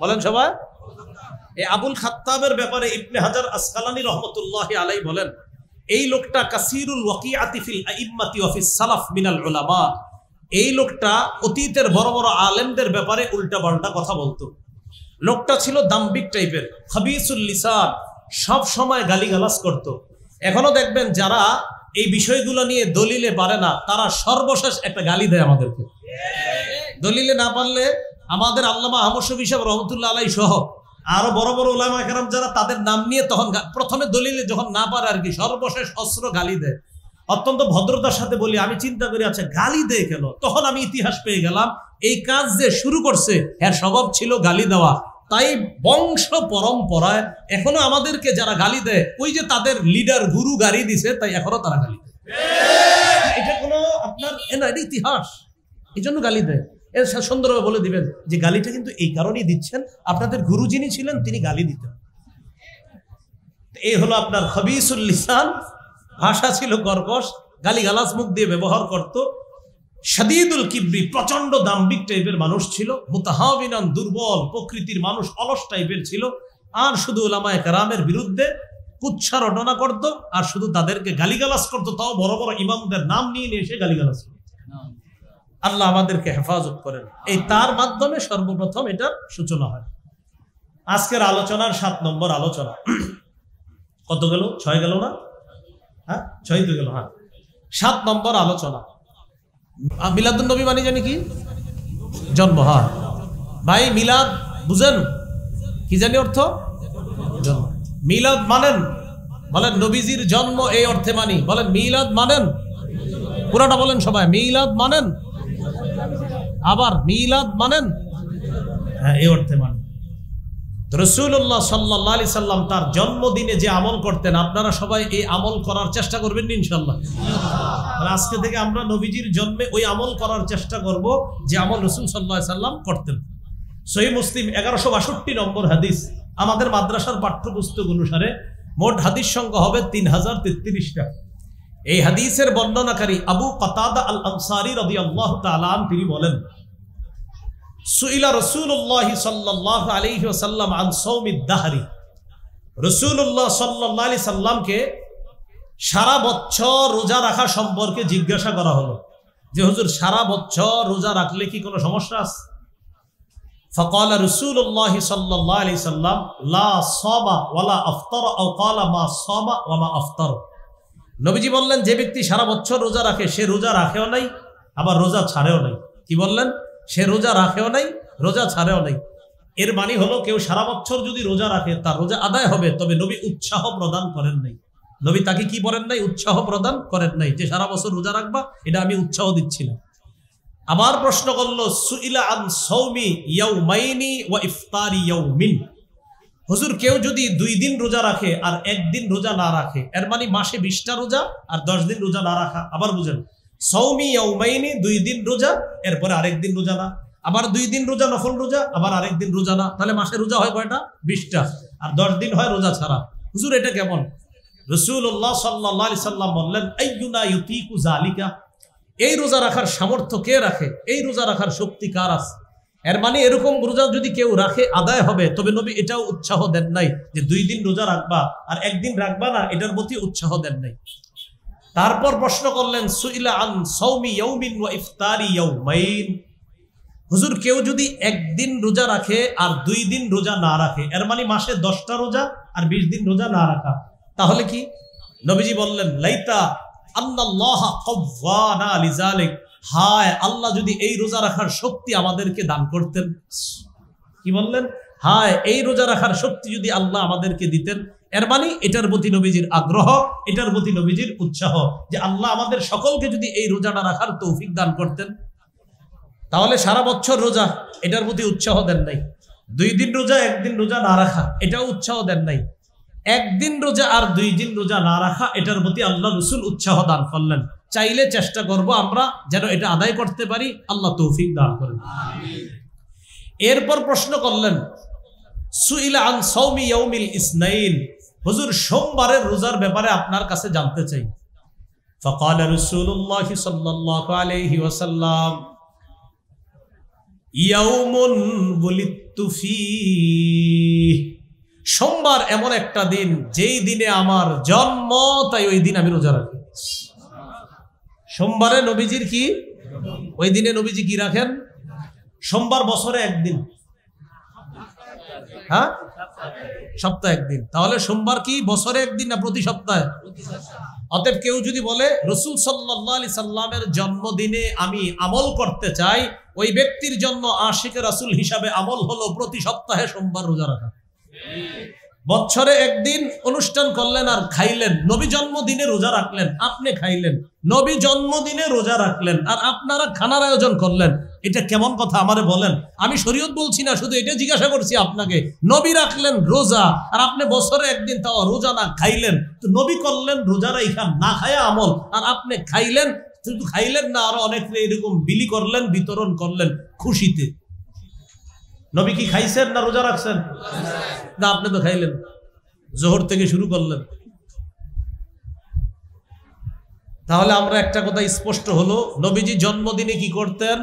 বলেন সবাই? এই আবুল খাত্তাবের ব্যাপারে ইবনে হাজার আসকালানী রহমতুল্লাহি আলাইহি বলেন, এই লোকটা কাসিরুল ওয়াকিআতি ফিল আইম্মাতি ওয়া ফিস সালাফ মিনাল উলামা। এই লোকটা অতীতের বড় বড় আলেমদের ব্যাপারে উল্টাপাল্টা কথা বলতো। লোকটা ছিল দাম্ভিক টাইপের, খাবিসুল লিসান, সব সময় গালিগালাজ করত। এখনো দেখবেন যারা এই বিষয়গুলো নিয়ে দলিলে পারে না, তারা সর্বশেষ একটা গালি দেয় আমাদেরকে। দলিলে না পারলে আমাদের আল্লামা আহমদ শফী সাহেব রহমতুল্লাহ আলাইহি সহ আরো বড় বড় উলামা কেরাম যারা, তাদের নাম নিয়ে তখন প্রথমে দলিলে যখন না পারে আর কি, সর্বশেষ অস্ত্র গালি দেয়। অত্যন্ত ভদ্রতার সাথে বলি, আমি চিন্তা করি আচ্ছা গালি দেয় কেন? তখন আমি ইতিহাস পেয়ে গেলাম, এই কাজ যে শুরু করছে এর স্বভাব ছিল গালি দেওয়া। তাই বংশ পরম্পরায় এখনো আমাদেরকে যারা গালি দেয়, ওই যে তাদের লিডার গুরু গালি দিছে, তাই এখনো তারা গালি দেয়। এটা কোনো আপনার এটা ইতিহাস, এই জন্য গালি দেয়। এর সুন্দরভাবে বলে দিবেন যে গালিটা কিন্তু এই কারণেই দিচ্ছেন, আপনাদের গুরু যিনি ছিলেন তিনি গালি দিতেন। এই হলো আপনার খবিসুল লিসান, ভাষা ছিল কর্কশ, গালিগালাজ মুখ দিয়ে ব্যবহার করত। শাদীদুল কিবরি, প্রচন্ড দাম্ভিক টাইপের মানুষ ছিল। মুতাহাবিনান, দুর্বল প্রকৃতির মানুষ, অলস টাইপের ছিল। আর শুধু উলামায়ে কেরামের বিরুদ্ধে কুৎসা রটনা করত, আর শুধু তাদেরকে গালিগালাজ করত, তাও বড় বড় ইমামদের নাম নিয়ে নিয়ে এসে গালিগালাজ করত। আল্লাহ আমাদেরকে হেফাজত করেন। এই তার মাধ্যমে সর্বপ্রথম এটার সূচনা হয়। আজকের আলোচনার 7 নম্বর আলোচনা। কত গেল? 6 গেল না? হ্যাঁ 6 তো গেল। হ্যাঁ 7 নম্বর আলোচনা। মিলাদুন নবী মানে জানি কি? জন্ম। হ্যাঁ ভাই, মিলাদ বুঝেন কি জানি অর্থ? জন্ম। মিলাদ মানেন? বলেন নবীজির জন্ম, এই অর্থে মানি। বলেন মিলাদ মানেন? পুরাটা বলেন সবাই। মিলাদ মানেন? আবার মিলাদ মানেন? হ্যাঁ এই অর্থে মানেন। রাসূলুল্লাহ সাল্লাল্লাহু আলাইহি সাল্লাম তার জন্মদিনে যে আমল করতেন, আপনারা সবাই এই আমল করার চেষ্টা করবেন ইনশাআল্লাহ। আজকে থেকে আমরা নবীজির জন্মে ওই আমল করার চেষ্টা করব যে আমল রাসূল সাল্লাল্লাহু আলাইহি সাল্লাম করতেন। সহিহ মুসলিম 1162 নম্বর হাদিস। আমাদের মাদ্রাসার পাঠ্যপুস্তক অনুসারে মোট হাদিস সংখ্যা হবে 3033টা। এই হাদিসের বর্ণনাকারী আবু কাতাদা আল আনসারী রাদিয়াল্লাহু তাআলা আনহু তিনি বলেন, সুইলা রাসূলুল্লাহ সাল্লাল্লাহু আলাইহি ওয়াসাল্লাম আন সাওমিদ দাহরি। রাসূলুল্লাহ সাল্লাল্লাহু আলাইহি সাল্লামকে সারা বছর রোজা রাখা সম্পর্কে জিজ্ঞাসা করা হলো যে হুজুর সারা বছর রোজা রাখলে কি কোনো সমস্যা আছে? فقال رسول الله صلى الله عليه وسلم لا صام ولا افطر او قال ما صام وما افطر। নবীজি বললেন যে ব্যক্তি সারা বছর রোজা রাখে সে রোজা রাখেও নাই, আবার রোজা ছাড়েও নাই। কি বললেন? সে রোজা রাখেও নাই, রোজা ছাড়েও নাই। এর মানে হলো কেউ সারা বছর যদি রোজা রাখে তার রোজা আদায় হবে, তবে নবী উৎসাহ প্রদান করেন নাই। নবী তাকে কি বলেন নাই? উৎসাহ প্রদান করেন নাই যে সারা বছর রোজা রাখবা, এটা আমি উৎসাহ দিচ্ছিলাম। আবার প্রশ্ন করলো, সুইলা আন সাওমি ইয়াউমাইনি ওয়া ইফতারি ইয়াউমিন। হুজুর কেউ যদি 2 দিন রোজা রাখে আর 1 দিন রোজা না রাখে, এর মানে মাসে 20টা রোজা আর 10 দিন রোজা না রাখা। আবার বুঝেন, সাওমি ইয়াউমাইনি 2 দিন রোজা, এরপরে আরেক দিন রোজা না, আবার 2 দিন রোজা নফল রোজা, আবার আরেক দিন রোজা না। তাহলে মাসে রোজা হয় কয়টা? 20টা, আর 10 দিন হয় রোজা ছাড়া। হুজুর এটা কেমন? রাসূলুল্লাহ সাল্লাল্লাহু আলাইহি সাল্লাম বললেন, আইয়ুনা ইউতিকু যালিকা। এই রোজা রাখার সামর্থ্য কে রাখে? এই রোজা রাখার শক্তি কার আছে? এর মানে এরকম রোজা যদি কেউ রাখে আদায় হবে, তবে নবী এটাও উৎসাহ দেন নাই যে 2 দিন রোজা রাখবা আর 1 দিন রাখবা না, এটার প্রতি উৎসাহ দেন নাই। তারপর প্রশ্ন করলেন, সুইলা আন সাওমি ইয়াউমিন ওয়া ইফতারি ইয়াউমাইন। হুজুর কেউ যদি 1 দিন রোজা রাখে আর 2 দিন রোজা না রাখে, এর মানে মাসে 10টা রোজা আর 20 দিন রোজা না রাখা, তাহলে কি? নবীজি বললেন, লাইতা আন্নাল্লাহ কওয়ানা লিযালিক। হায় আল্লাহ যদি এই রোজা রাখার শক্তি আমাদেরকে দান করতেন। কি বললেন? হায় এই রোজা রাখার শক্তি যদি আল্লাহ আমাদেরকে দিতেন। এর মানে এটার প্রতি নবীজির আগ্রহ, এটার প্রতি নবীজির উৎসাহ যে আল্লাহ আমাদের সকলকে যদি এই রোজাটা রাখার তৌফিক দান করতেন। তাহলে সারা বছর রোজা, এটার প্রতি উৎসাহ দেন নাই। 2 দিন রোজা 1 দিন রোজা না রাখা, এটাও উৎসাহ দেন নাই। 1 দিন রোজা আর 2 দিন রোজা না রাখা, এটার প্রতি আল্লাহ রাসূল উৎসাহ দান করলেন। চাইলে চেষ্টা করব আমরা যেন এটা আদায় করতে পারি, আল্লাহ তৌফিক দান করেন। এরপর প্রশ্ন করলেন, সুইলা আন সাওমি ইয়াউমিল ইসনাইন। হুজুর সোমবারের রোজার ব্যাপারে আপনার কাছে জানতে চাই। ফাকাল রাসূলুল্লাহ সাল্লাল্লাহু আলাইহি ওয়াসাল্লাম, ইয়াউমুন বুলিতু ফীহি। সোমবার এমন একটা দিন যেই দিনে আমার জন্ম, তাই ওই দিন আমি রোজা রাখি। সোমবারে নবীজির কি? ওই দিনে নবীজি কি রাখেন? সোমবার বছরে 1 দিন, হ্যাঁ সপ্তাহে 1 দিন। তাহলে সোমবার কি বছরে 1 দিন না প্রতি সপ্তাহে? অতএব কেউ যদি বলে রাসূল সাল্লাল্লাহু আলাইহি সাল্লামের জন্মদিনে আমি আমল করতে চাই, ওই ব্যক্তির জন্য আশিকে রাসূল হিসাবে আমল হলো প্রতি সপ্তাহে সোমবার রোজা রাখা। বছরে একদিন অনুষ্ঠান করলেন আর খাইলেন, নবী জন্মদিনে রোজা রাখলেন, আপনি খাইলেন, নবী জন্মদিনে রোজা রাখলেন আর আপনারা খানার আয়োজন করলেন, এটা কেমন কথা আমারে বলেন? আমি শরীয়ত বলছি না, শুধু এটা জিজ্ঞাসা করছি আপনাকে। নবী রাখলেন রোজা আর আপনি বছরে একদিন তাও রোজা না খাইলেন, তো নবী করলেন রোজা রাইখা না খায়া আমল, আর আপনি খাইলেন, শুধু খাইলেন না আরো অনেক এরকম বিলি করলেন, বিতরণ করলেন খুশিতে। নবী কি খাইছেন না রোজা রাখছেন? না, আপনি তো খাইলেন, জোহর থেকে শুরু করলেন। তাহলে আমরা একটা কথা স্পষ্ট হলো, নবীজি জন্মদিনে কি করতেন?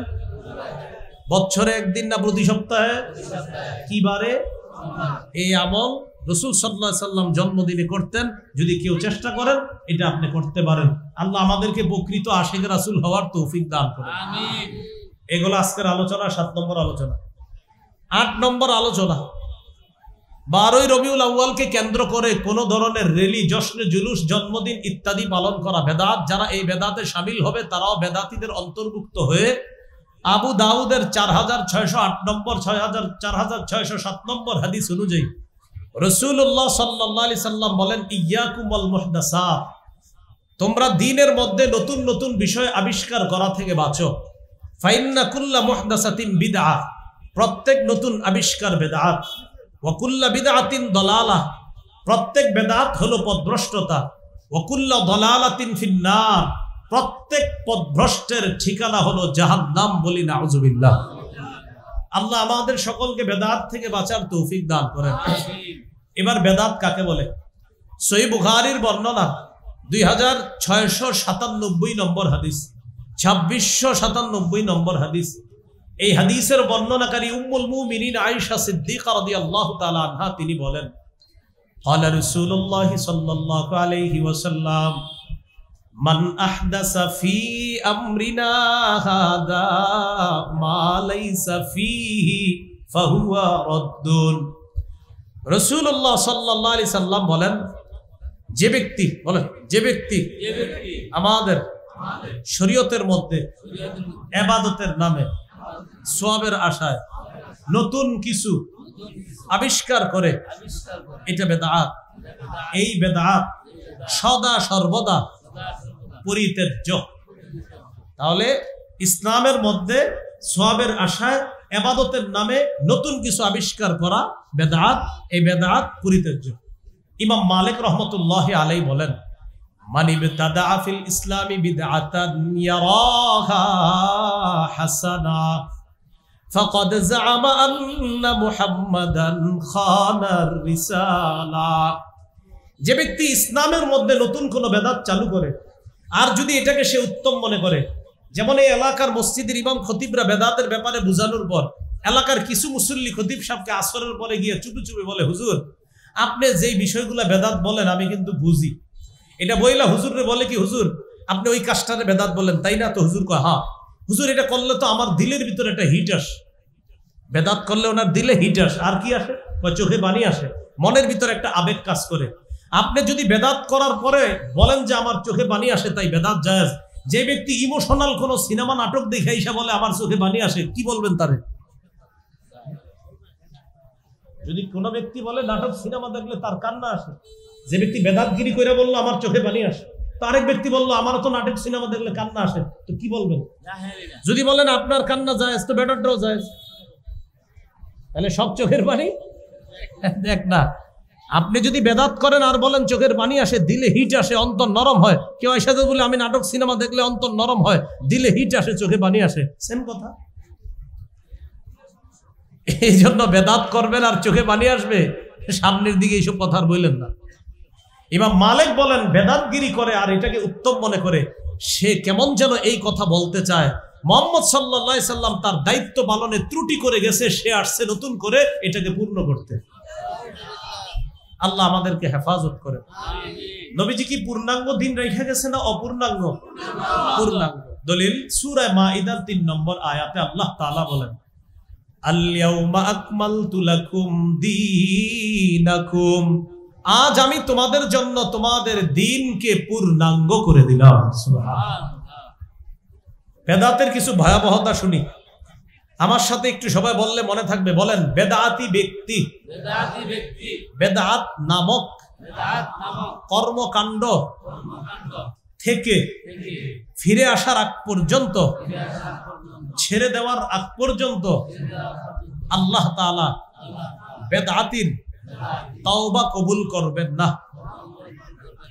বছরে একদিন না প্রতি সপ্তাহে? কি বারে? এই আমল রাসূল সাল্লাল্লাহু আলাইহি সাল্লাম জন্মদিনে করতেন। যদি কেউ চেষ্টা করেন এটা আপনি করতে পারেন। আল্লাহ আমাদেরকে প্রকৃত আশিক রাসূল হওয়ার তৌফিক দান করুন, আমিন। এগুলো আজকের আলোচনা, 7 নম্বর আলোচনা। 8 নম্বর আলোচনা, 12ই রবিউল আউয়ালকে কেন্দ্র করে কোন ধরনের র্যালি, জশ্নে জুলুস, জন্মদিন ইত্যাদি পালন করা বেদাত। যারা এই বেদাতে শামিল হবে তারাও বেদাতীদের অন্তর্ভুক্ত হয়ে আবু দাউদের 4608 নম্বর, 4607 নম্বর হাদিস অনুযায়ী রাসূলুল্লাহ সাল্লাল্লাহু আলাইহি সাল্লাম বলেন, ইয়াকুম ওয়াল মুহদাসাত, তোমরা দ্বীনের মধ্যে নতুন নতুন বিষয় আবিষ্কার করা থেকে বাঁচো। ফাইন্না কুল্লা মুহদাসাতিন বিদআহ, প্রত্যেক নতুন আবিষ্কার বেদাত। ওয়া কুল্লা বিদআতিন দালালাহ, প্রত্যেক বেদাত হলো পথভ্রষ্টতা। ওয়া কুল্লা দালালাতিন ফিন্নার, প্রত্যেক পথভ্রষ্টের ঠিকানা হলো জাহান্নাম। বলি নাউযুবিল্লাহ। আল্লাহ আমাদের সকলকে বেদাত থেকে বাঁচার তৌফিক দান করেন। এবার বেদাত কাকে বলে? সহিহ বুখারীর বর্ণনা 2697 নম্বর হাদিস, 2697 নম্বর হাদিস। এই হাদিসের বর্ণনাকারী উম্মুল মুমিনিন আয়েশা সিদ্দিকা রাদিয়াল্লাহু তাআলা আনহা, তিনি বলেন, ক্বালা রাসূলুল্লাহ সাল্লাল্লাহু আলাইহি ওয়াসাল্লাম, মান আহদাসা ফি আমরিনা হাদা মা লাইসা ফিহি ফাহুয়া রাদ্দুন। রাসূলুল্লাহ সাল্লাল্লাহু আলাইহি সাল্লাম বলেন, যে ব্যক্তি আমাদের শরীয়তের মধ্যে ইবাদতের নামে সওয়াবের আশায় নতুন কিছু আবিষ্কার করে, এটা বেদাত। এই বেদাত সদা সর্বদা পরিত্যাজ্য। তাহলে ইসলামের মধ্যে সওয়াবের আশায় ইবাদতের নামে নতুন কিছু আবিষ্কার করা বেদাত, এই বেদাত পরিত্যাজ্য। ইমাম মালিক রহমতুল্লাহি আলাইহি বলেন, মান ইবতাদা ফিল ইসলামি বিদআতান ইয়ারাহা হাসানা ফাকাদ জাআমা আন্না মুহাম্মাদান খানার রিসালা। যে ব্যক্তি ইসলামের মধ্যে নতুন কোন বেদাত চালু করে আর যদি এটাকে সে উত্তম মনে করে, যেমন এই এলাকার মসজিদের ইমাম খতিবরা বেদাতের ব্যাপারে বুঝানোর পর এলাকার কিছু মুসল্লি খতিব সাহেবকে আসরের পরে গিয়ে চুপি চুপি বলে, হুজুর আপনি যেই বিষয়গুলো বেদাত বলেন আমি কিন্তু বুঝি। এটা বইলা হুজুরে বলে কি, হুজুর আপনি ওই কাজটারে বেদাত বলেন তাই না? তো হুজুর কয়, হ্যাঁ। হুজুর এটা করলে তো আমার দিলের ভিতরে একটা হিট আসে। বেদাত করলে ওনার দিলে হিট আসে, আর কি আসে? চোখে পানি আসে, মনের ভিতরে একটা আবেগ কাজ করে। আপনি যদি বেদাত করার পরে বলেন যে আমার চোখে পানি আসে, তাই বেদাত জায়েজ। যে ব্যক্তি ইমোশনাল কোন সিনেমা নাটক দেখে এসে বলে আমার চোখে পানি আসে, কি বলবেন তারে? যদি কোন ব্যক্তি বলে নাটক সিনেমা দেখলে তার কান্না আসে, যে ব্যক্তি বেদাতগিরি করে বললো আমার চোখে পানি আসে, তো আরেক ব্যক্তি বললো আমারও তো নাটক সিনেমা দেখলে কান্না আসে, তো কি বলবেন? যদি বলেন আপনার কান্না জায়েজ, তো বেদাতটাও জায়েজ। তাহলে সব চোখের পানি দেখ না। আপনি যদি বেদাত করেন আর বলেন চোখের পানি আসে, দিলে হিট আসে, অন্তর নরম হয়, কেউ এসে বলে আমি নাটক সিনেমা দেখলে অন্তর নরম হয়, দিলে হিট আসে, চোখে পানি আসে, সেম কথা। এই জন্য বেদাত করবেন আর চোখে পানি আসবে, সামনের দিকে এইসব কথা আর বললেন না। ইমাম মালিক বলেন, বেদাতগিরি করে আর এটাকে উত্তম মনে করে সে কেমন যেন এই কথা বলতে চায়, মুহাম্মদ সাল্লাল্লাহু আলাইহি সাল্লাম তার দায়িত্ব পালনে ত্রুটি করে গেছে, সে আসছে নতুন করে এটাকে পূর্ণ করতে। আল্লাহ আমাদেরকে হেফাজত করে। নবীজি কি পূর্ণাঙ্গ দিন রেখে গেছে না অপূর্ণাঙ্গ? পূর্ণাঙ্গ। দলিল সূরা মাইদার 3 নম্বর আয়াতে আল্লাহ তাআলা বলেন, আল-ইয়াউমা আকমালতু লাকুম দীনাকুম, আজ আমি তোমাদের জন্য তোমাদের দ্বীনকে পূর্ণাঙ্গ করে দিলাম। সুবহানাল্লাহ। বেদাতের কিছু ভয়াবহতা শুনি। আমার সাথে একটু সবাই বললে মনে থাকবে, বলেন বেদাতি ব্যক্তি, বেদাত নামক কর্মকাণ্ড থেকে ফিরে আসার আগ পর্যন্ত, ছেড়ে দেওয়ার আগ পর্যন্ত আল্লাহ তাআলা বেদাতির তাওবা কবুল করবেন না।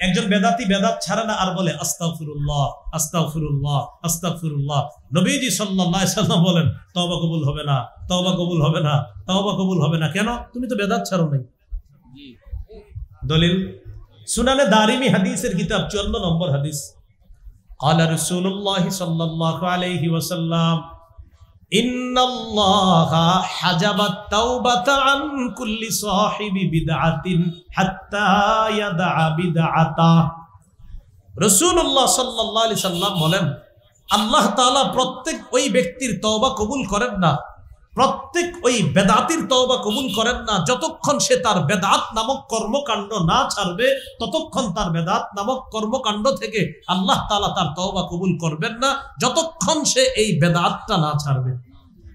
একজন বেদাতি বেদাত ছাড়ে না আর বলে আস্তাগফিরুল্লাহ আস্তাগফিরুল্লাহ আস্তাগফিরুল্লাহ, নবীজি সাল্লাল্লাহু আলাইহি সাল্লাম বলেন তওবা কবুল হবে না, তওবা কবুল হবে না, তওবা কবুল হবে না। কেন? তুমি তো বেদাত ছাড়ো নাই। দলিল সুনানে দারিমি হাদিসের কিতাব 54 নম্বর হাদিস, ক্বালা রাসূলুল্লাহ সাল্লাল্লাহু আলাইহি ওয়াসাল্লাম ইন্নাল্লাহা হাজাবাত তাওবাতা আন কুল্লি সাহিবি বিদআতিন হাত্তা ইয়াদা বিদআতা। রাসূলুল্লাহ সাল্লাল্লাহু আলাইহি সাল্লাম বলেন, আল্লাহ তাআলা প্রত্যেক ওই ব্যক্তির তওবা কবুল করেন না, প্রত্যেক ওই বেদাতির তওবা কবুল করেন না যতক্ষণ সে তার বেদাত নামক কর্মকাণ্ড না ছাড়বে, ততক্ষণ তার বেদাত নামক কর্মকাণ্ড থেকে আল্লাহ তাআলা তার তওবা কবুল করবেন না যতক্ষণ সে এই বেদাতটা না ছাড়বে।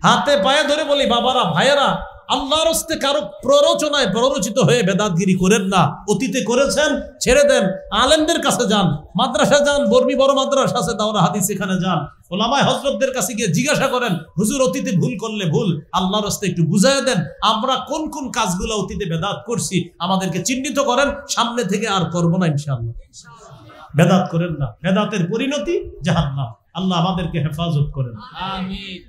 হাতে পায়ে ধরে বলি বাবারা, ভাইয়েরা, আল্লাহর হস্তে কারো প্ররোচনায় প্ররোচিত হয়ে বেদাতগিরি করেন না। অতীতে করেছেন, ছেড়ে দেন। আলেমদের কাছে যান, মাদ্রাসা যান, বর্মি বড় মাদ্রাসা আছে দাওরা হাদিস, এখানে যান। ওলামায়ে হযরতদের কাছে গিয়ে জিজ্ঞাসা করেন, হুজুর অতীতে ভুল করলে ভুল, আল্লাহর হস্তে একটু বুঝায় দেন, আমরা কোন কোন কাজগুলো অতীতে বেদাত করছি আমাদেরকে চিহ্নিত করেন, সামনে থেকে আর করব না ইনশাআল্লাহ। বেদাত করেন না, বেদাতের পরিণতি জাহান্নাম। আল্লাহ আমাদেরকে হেফাজত করেন, আমিন।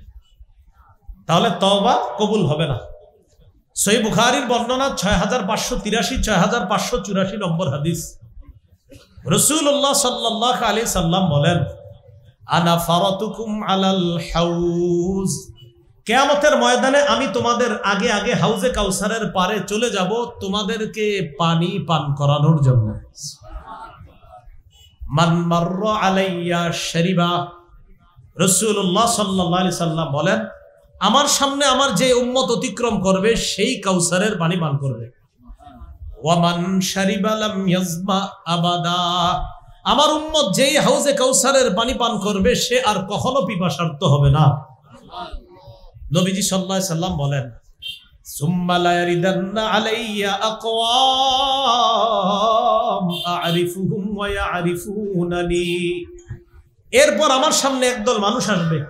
তাহলে তওবা কবুল হবে না। সহিহ বুখারীর বর্ণনা 6583 6584 নম্বর হাদিস, রাসূলুল্লাহ সাল্লাল্লাহু আলাইহি সাল্লাম বলেন, আনা ফারাতুকুম আলাল হাউজ, কিয়ামতের ময়দানে আমি তোমাদের আগে আগে হাউজে কাউসারের পারে চলে যাব তোমাদেরকে পানি পান করানোর জন্য। মান মাররা আলাইয়া শারিবা, রাসূলুল্লাহ সাল্লাল্লাহু আলাইহি সাল্লাম বলেন, আমার সামনে আমার যে উম্মত অতিক্রম করবে সেই কাউসারের পানি পান করবে। ওয়ামান শারিবা লাম ইয়াজমা আবাদা, আমার উম্মত যেই হাউজে কাউসারের পানি পান করবে সে আর কখনো পিপাসার্ত হবে না। নবীজি সাল্লাল্লাহু আলাইহি সাল্লাম বলেন, সুম্মা লা ইয়ারিদান্না আলাইয়া আকওয়াম আ'রিফুহুম ওয়া ইয়া'রিফুনানি, এরপর আমার সামনে একদল মানুষ আসবে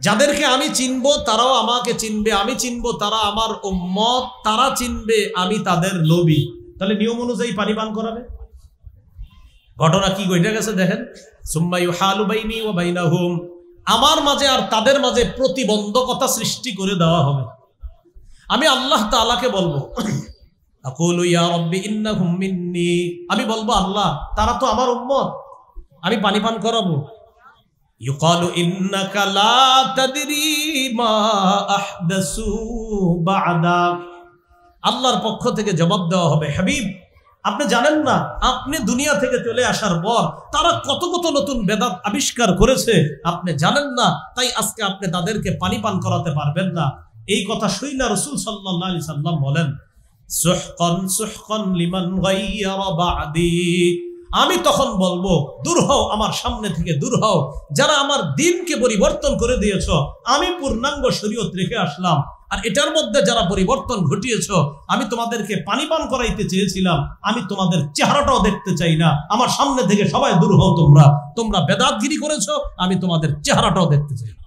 যাদেরকে আমি চিনব, তারাও আমাকে চিনবে, আমি চিনব তারা আমার উম্মত, তারা চিনবে আমি তাদের নবী। তাহলে নিয়ম অনুযায়ী পানি পান করাবে। ঘটনা কি ঘটে গেছে দেখেন, সুম্মা ইউহালু বাইনি ওয়া বাইনাহুম, আমার মাঝে আর তাদের মাঝে প্রতিবন্ধকতা সৃষ্টি করে দেওয়া হবে। আমি আল্লাহ তাআলাকে বলবো, আকুলু ইয়া রাব্বি ইন্নাহুম মিন্নি, আমি বলবো আল্লাহ তারা তো আমার উম্মত, আমি পানি পান করাবো। ইউকালু ইন্নাকা লা তাদরি মা আহদাসু বা'দা, আল্লাহর পক্ষ থেকে জবাব দেওয়া হবে, হাবিব আপনি জানেন না, আপনি দুনিয়া থেকে চলে আসার পর তারা কত কত নতুন বেদাত আবিষ্কার করেছে, আপনি জানেন না, তাই আজকে আপনি তাদেরকে পানি পান করাতে পারবেন না। এই কথা শুনে রাসূল সাল্লাল্লাহু আলাইহি সাল্লাম বলেন, সুহকান সুহকান লিমান গায়্যারা বা'দি, আমি তখন বলবো দূর হও আমার সামনে থেকে, দূর হও যারা আমার দ্বীনকে পরিবর্তন করে দিয়েছ। আমি পূর্ণাঙ্গ শরীয়ত রেখে আসলাম, আর এটার মধ্যে যারা পরিবর্তন ঘটিয়েছ, আমি তোমাদেরকে পানি পান করাইতে চেয়েছিলাম, আমি তোমাদের চেহারাটাও দেখতে চাই না, আমার সামনে থেকে সবাই দূর হও, তোমরা বেদাতগিরি করেছো, আমি তোমাদের চেহারাটাও দেখতে চাই না।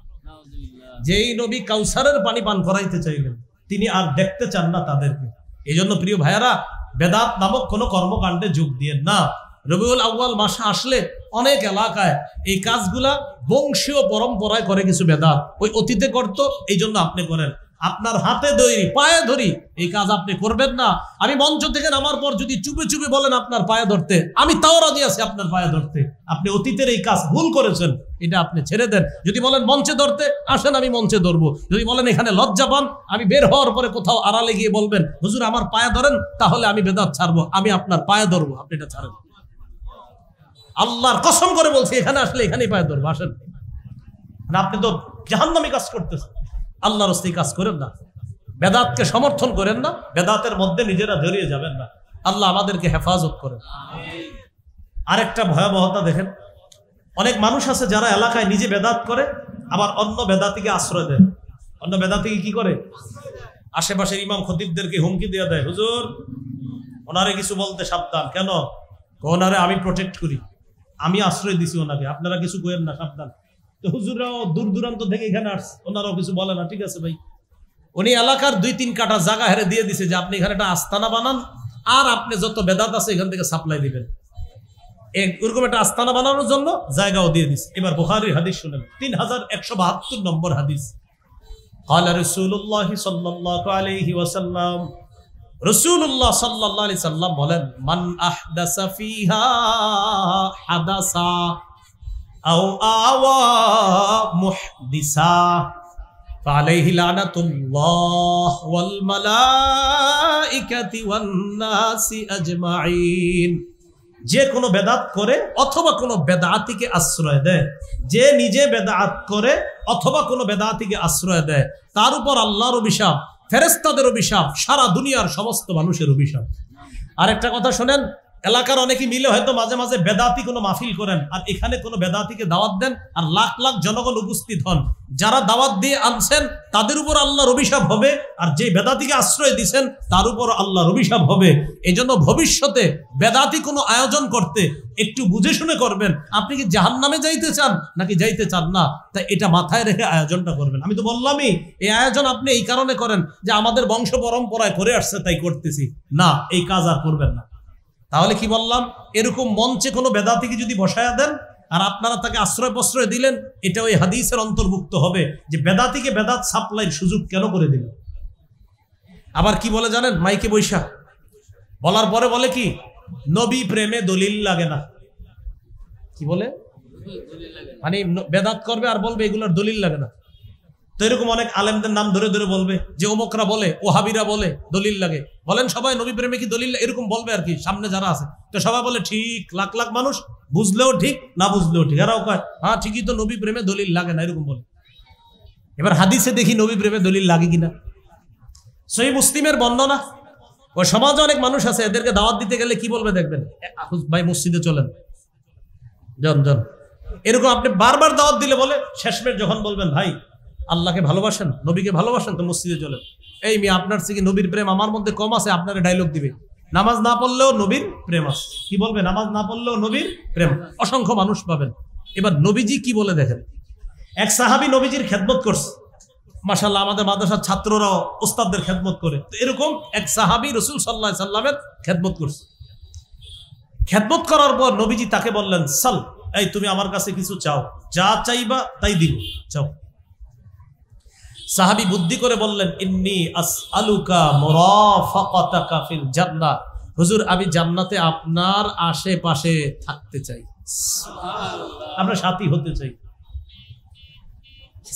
যেই নবী কাউসারের পানি পান করাইতে চাইলেন তিনি আর দেখতে চান না তাদেরকে। এই জন্য প্রিয় ভাইয়ারা, বেদাত নামক কোনো কর্মকাণ্ডে যোগ দিয়েন না। রবিউল আউয়াল মাস আসলে অনেক এলাকায় এই কাজগুলা বংশীয় পরম্পরায় করে কিছু বেদাত, ওই অতীতে করত, এই জন্য আপনি করেন। আপনার হাতে ধরি পায়ে ধরি এই কাজ আপনি করবেন না। আমি মঞ্চ থেকে নামার পর যদি চুপে চুপে বলেন আপনার পায়ে ধরতে, আমি তাও রাজি আছি আপনার পায়ে ধরতে। আপনি অতীতের এই কাজ ভুল করেছেন, এটা আপনি ছেড়ে দেন। যদি বলেন মঞ্চে ধরতে, আসেন আমি মঞ্চে ধরবো। যদি বলেন এখানে লজ্জা পান, আমি বের হওয়ার পরে কোথাও আড়ালে গিয়ে বলবেন হুজুর আমার পায়ে ধরেন, তাহলে আমি বেদাত ছাড়বো, আমি আপনার পায়ে ধরবো, আপনি এটা ছাড়েন। আল্লাহর কসম করে বলছি, এখানে আসলে এখানেই পায়ে ধরবো, আসেন। আপনি তো জাহান্নামী কাজ করতেছেন, আল্লাহর রাস্তে কাজ করেন না, বেদাতকে সমর্থন করেন না, বেদাতের মধ্যে নিজেরা জড়িয়ে যাবেন না। আল্লাহ আমাদেরকে হেফাজত করেন। আরেকটা ভয়াবহতা দেখেন, অনেক মানুষ আছে যারা এলাকায় নিজে বেদাত করে, আবার অন্য বেদাতিকে আশ্রয় দেন। অন্য বেদাতি কি করে? আশেপাশের ইমাম খতিবদেরকে হুমকি দিয়ে দেয়, হুজুর ওনারে কিছু বলতে সাবধান। কেন? ওনারে আমি প্রোটেক্ট করি, আমি আশ্রয় দিছি ওনাকে, আপনারা কিছু করেন না, সাবধান। তো হুজুররাও দূর দূরান্ত থেকে এখানে আসছে, ওনারাও কিছু বলে না, ঠিক আছে ভাই। উনি এলাকার 2-3 কাঠা জায়গা হেরে দিয়ে দিছে যে আপনি এখানে একটা আস্তানা বানান, আর আপনি যত বেদাত আছে এখান থেকে সাপ্লাই দিবেন। এরকম একটা আস্তানা বানানোর জন্য জায়গাও দিয়ে দিছে। এবার বুখারীর হাদিস শুনেন, 3172 নম্বর হাদিস। قال رسول الله صلى الله عليه وسلم, রাসূলুল্লাহ সাল্লাল্লাহু আলাইহি সাল্লাম বলেন, মান আহদাসা ফিহা হাদাসা আও আওয়া মুহদিসা ফালাইহি লানাতুল্লাহ ওয়াল মালাইকাতি ওয়ান নাসি আজমাইন। যে কোনো বেদাত করে অথবা কোনো বেদাতিকে আশ্রয় দেয়, যে নিজে বেদাত করে অথবা কোনো বেদাতিকে আশ্রয় দেয়, তার উপর আল্লাহর অভিশাপ, ফেরেশতাদের অভিশাপ, সারা দুনিয়ার সমস্ত মানুষের অভিশাপ। আর একটা কথা শোনেন, এলাকার অনেকে মিলে হয়তো মাঝে মাঝে বেদাতি কোনো মাহফিল করেন, আর এখানে কোনো বেদাতিকে দাওয়াত দেন, আর লাখ লাখ জনগণ উপস্থিত হন। যারা দাওয়াত দিয়ে আনছেন তাদের উপর আল্লাহর অভিশাপ হবে, আর যে বেদাতিকে আশ্রয় দিয়েছেন তার উপর আল্লাহর অভিশাপ হবে। এই জন্য ভবিষ্যতে বেদাতি কোনো আয়োজন করতে একটু বুঝে শুনে করবেন। আপনি কি জাহান্নামে যাইতে চান নাকি যাইতে চান না, তাই এটা মাথায় রেখে আয়োজনটা করবেন। আমি তো বললামই, এই আয়োজন আপনি এই কারণে করেন যে আমাদের বংশ পরম্পরায় করে আসছে তাই করতেছি, না, এই কাজ আর করবেন না। তাহলে কি বললাম, এরকম মঞ্চে কোনো বেদাতিকে যদি বসায়া দেন আর আপনারা তাকে আশ্রয় প্রশ্রয় দিলেন, এটা ওই হাদিসের অন্তর্ভুক্ত হবে যে বেদাতিকে বেদাত সাপ্লাইয়ের সুযোগ কেন করে দিল। আবার কি বলে জানেন, মাইকে বৈশা বলার পরে বলে কি, নবী প্রেমে দলিল লাগে না। কি বলে? মানে বেদাত করবে আর বলবে এগুলোর দলিল লাগে না। তো এরকম অনেক আলেমদের নাম ধরে ধরে বলবে যে অমুকরা বলে, ওহাবিরা বলে দলিল লাগে। বলেন সবাই নবী প্রেমে কি দলিল, এরকম বলবে আর কি, সামনে যারা আছে। তো সবাই বলে ঠিক, লাখ লাখ মানুষ বুঝলেও ঠিক না বুঝলেও ঠিক, এরাও কয় হ্যাঁ ঠিকই তো, নবী প্রেমে দলিল লাগে না, এরকম বলে। এবার হাদিসে দেখি নবী প্রেমে দলিল লাগে কিনা। সহিহ মুসলিমের বর্ণনা। ওই সমাজে অনেক মানুষ আছে, এদেরকে দাওয়াত দিতে গেলে কি বলবে দেখবেন, ভাই মসজিদে চলেন, জন জন, এরকম আপনি বারবার দাওয়াত দিলে বলে শেষমেশ যখন বলবেন ভাই আল্লাহকে ভালোবাসেন, নবীকে ভালোবাসেন, তো মসজিদে চলেন। এই মেয়ে আপনার থেকে নবীর প্রেম আমার মধ্যে কম আছে, আপনার ডায়লগ দিবে, নামাজ না পড়লেও নবীর প্রেম আছে। কি বলবে? নামাজ না পড়লেও নবীর প্রেম। অসংখ্য মানুষ পাবেন। এবার নবীজি কি বলে দেখেন। এক সাহাবী নবীজির খেদমত করছে, মাশাআল্লাহ, আমাদের মাদ্রাসার ছাত্ররাও ওস্তাদদের খেদমত করে। তো এরকম এক সাহাবী রাসূল সাল্লাল্লাহু আলাইহি সাল্লামের খেদমত করছে। খেদমত করার পর নবীজি তাকে বললেন, সাল, এই তুমি আমার কাছে কিছু চাও, যা চাইবা তাই দিব, চাও। সাহাবী বুদ্ধি করে বললেন, ইন্নী আসআলুকা মুরাফাকাতাকা ফিল জান্নাহ, হুজুর আমি জান্নাতে আপনার আশেপাশে থাকতে চাই, সুবহানাল্লাহ, আপনার সাথী হতে চাই।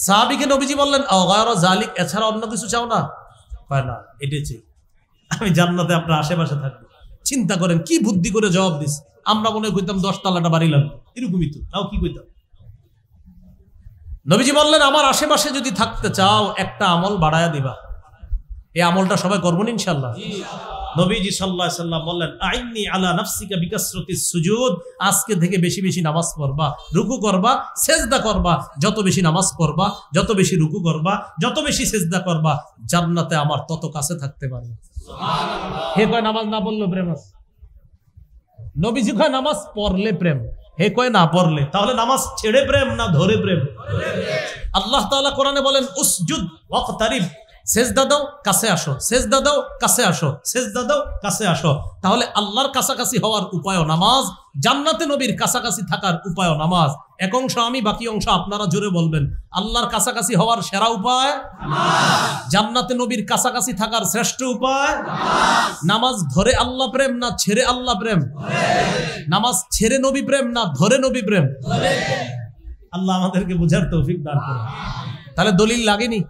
সাহাবীকে নবীজি বললেন, আও গায়রা যালিক, এছাড়া অন্য কিছু চাও না? কয় না, এটাই চাই, আমি জান্নাতে আপনার আশেপাশে থাকবো। চিন্তা করেন কি বুদ্ধি করে জবাব দিস। আমরা মনে কইতাম 10 তলাটা বাড়ি লাগবে, এরকমই তো, তাও কি কইতাম। নবীজি বললেন, আমার আশেপাশে যদি থাকতে চাও একটা আমল বাড়ায়া দিবা। এই আমলটা সবাই করবো না ইনশাআল্লাহ। নবীজি সাল্লাল্লাহু আলাইহি সাল্লাম বললেন, আইন্নি আলা নাফসিকা বিকাসরাতিস সুজুদ, আজকে থেকে বেশি বেশি নামাজ পড়বা, রুকু করবা, সিজদা করবা। যত বেশি নামাজ পড়বা, যত বেশি রুকু করবা, যত বেশি সিজদা করবা, জান্নাতে আমার তত কাছে থাকতে পারবে। সুবহানাল্লাহ। হে কয় নামাজ না পড়লে প্রেম আছে? নবীজি কয় নামাজ পড়লে প্রেম, হে কয় না পড়লে। তাহলে নামাজ ছেড়ে প্রেম না ধরে প্রেম? আল্লাহ তাআলা কোরআনে বলেন, উসজুদ ওয়াকতারিব, সেজদা দাও কাছে আসো, সেজদা দাও কাছে আসো, সেজদা দাও কাছে আসো। তাহলে আল্লাহর কাছাকাছি হওয়ার উপায়ও নামাজ, জান্নাতে নবীর কাছাকাছি থাকার উপায়ও নামাজ। এক অংশ আমি, বাকি অংশ আপনারা জোরে বলবেন, আল্লাহর কাছাকাছি হওয়ার সেরা উপায় নামাজ, জান্নাতে নবীর কাছাকাছি থাকার শ্রেষ্ঠ উপায় নামাজ। নামাজ ধরে আল্লাহ প্রেম না ছেড়ে আল্লাহ প্রেম? নামাজ ছেড়ে নবী প্রেম না ধরে নবী প্রেম? আল্লাহ আমাদেরকে বুঝার তৌফিক দান করুন। তাহলে দলিল লাগেনি?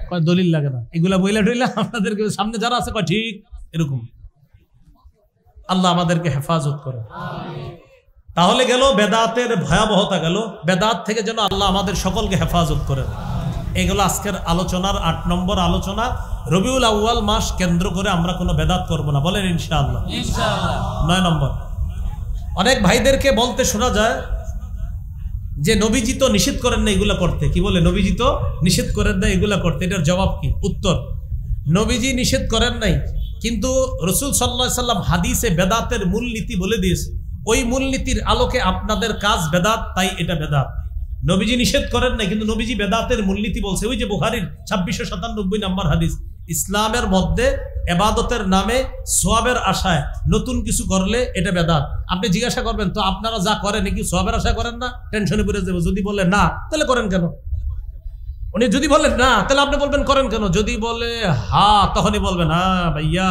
কয় দলিল লাগে না, এগুলা বইলা টইলা আপনাদেরকে সামনে যারা আছে কয় ঠিক এরকম। আল্লাহ আমাদেরকে হেফাজত করে। তাহলে গেল বেদাতের ভয়াবহতা, গেল বেদাত থেকে যেন আল্লাহ আমাদের সকলকে হেফাজত করেন। এগুলো আজকের আলোচনার 8 নম্বর আলোচনা। রবিউল আউয়াল মাস কেন্দ্র করে আমরা কোনো বেদাত করব না, বলেন ইনশাআল্লাহ। ইনশাআল্লাহ। 9 নম্বর, অনেক ভাইদেরকে বলতে শোনা যায় যে নবীজি তো নিষেধ করেন না এগুলা করতে, কি বলে নবীজি তো নিষেধ করেন না এগুলা করতে, এটার জবাব কি? উত্তর, নবীজি নিষেধ করেন নাই, কিন্তু রাসূল সাল্লাল্লাহু আলাইহি সাল্লাম হাদিসে বেদাতের মূলনীতি বলে দিয়েছে। ওই মূলনীতির আলোকে আপনাদের কাজ বেদাত, তাই এটা বেদাত। নবীজি নিষেধ করেন নাই, কিন্তু নবীজি বেদাতের মূলনীতি বলছে। ওই যে বুখারীর 2697 নম্বর হাদিস, ইসলামের মধ্যে ইবাদতের নামে সওয়াবের আশায় নতুন কিছু করলে এটা বেদাত। আপনি জিজ্ঞাসা করবেন, তো আপনারা যা করেন কি সওয়াবের আশা করেন না? টেনশনে পড়ে যাবে। যদি বলে না, তাহলে করেন কেন? উনি যদি বলেন না, তাহলে আপনি বলবেন করেন কেন? যদি বলে হ্যাঁ, তখনই বলবেন হ্যাঁ ভাইয়া,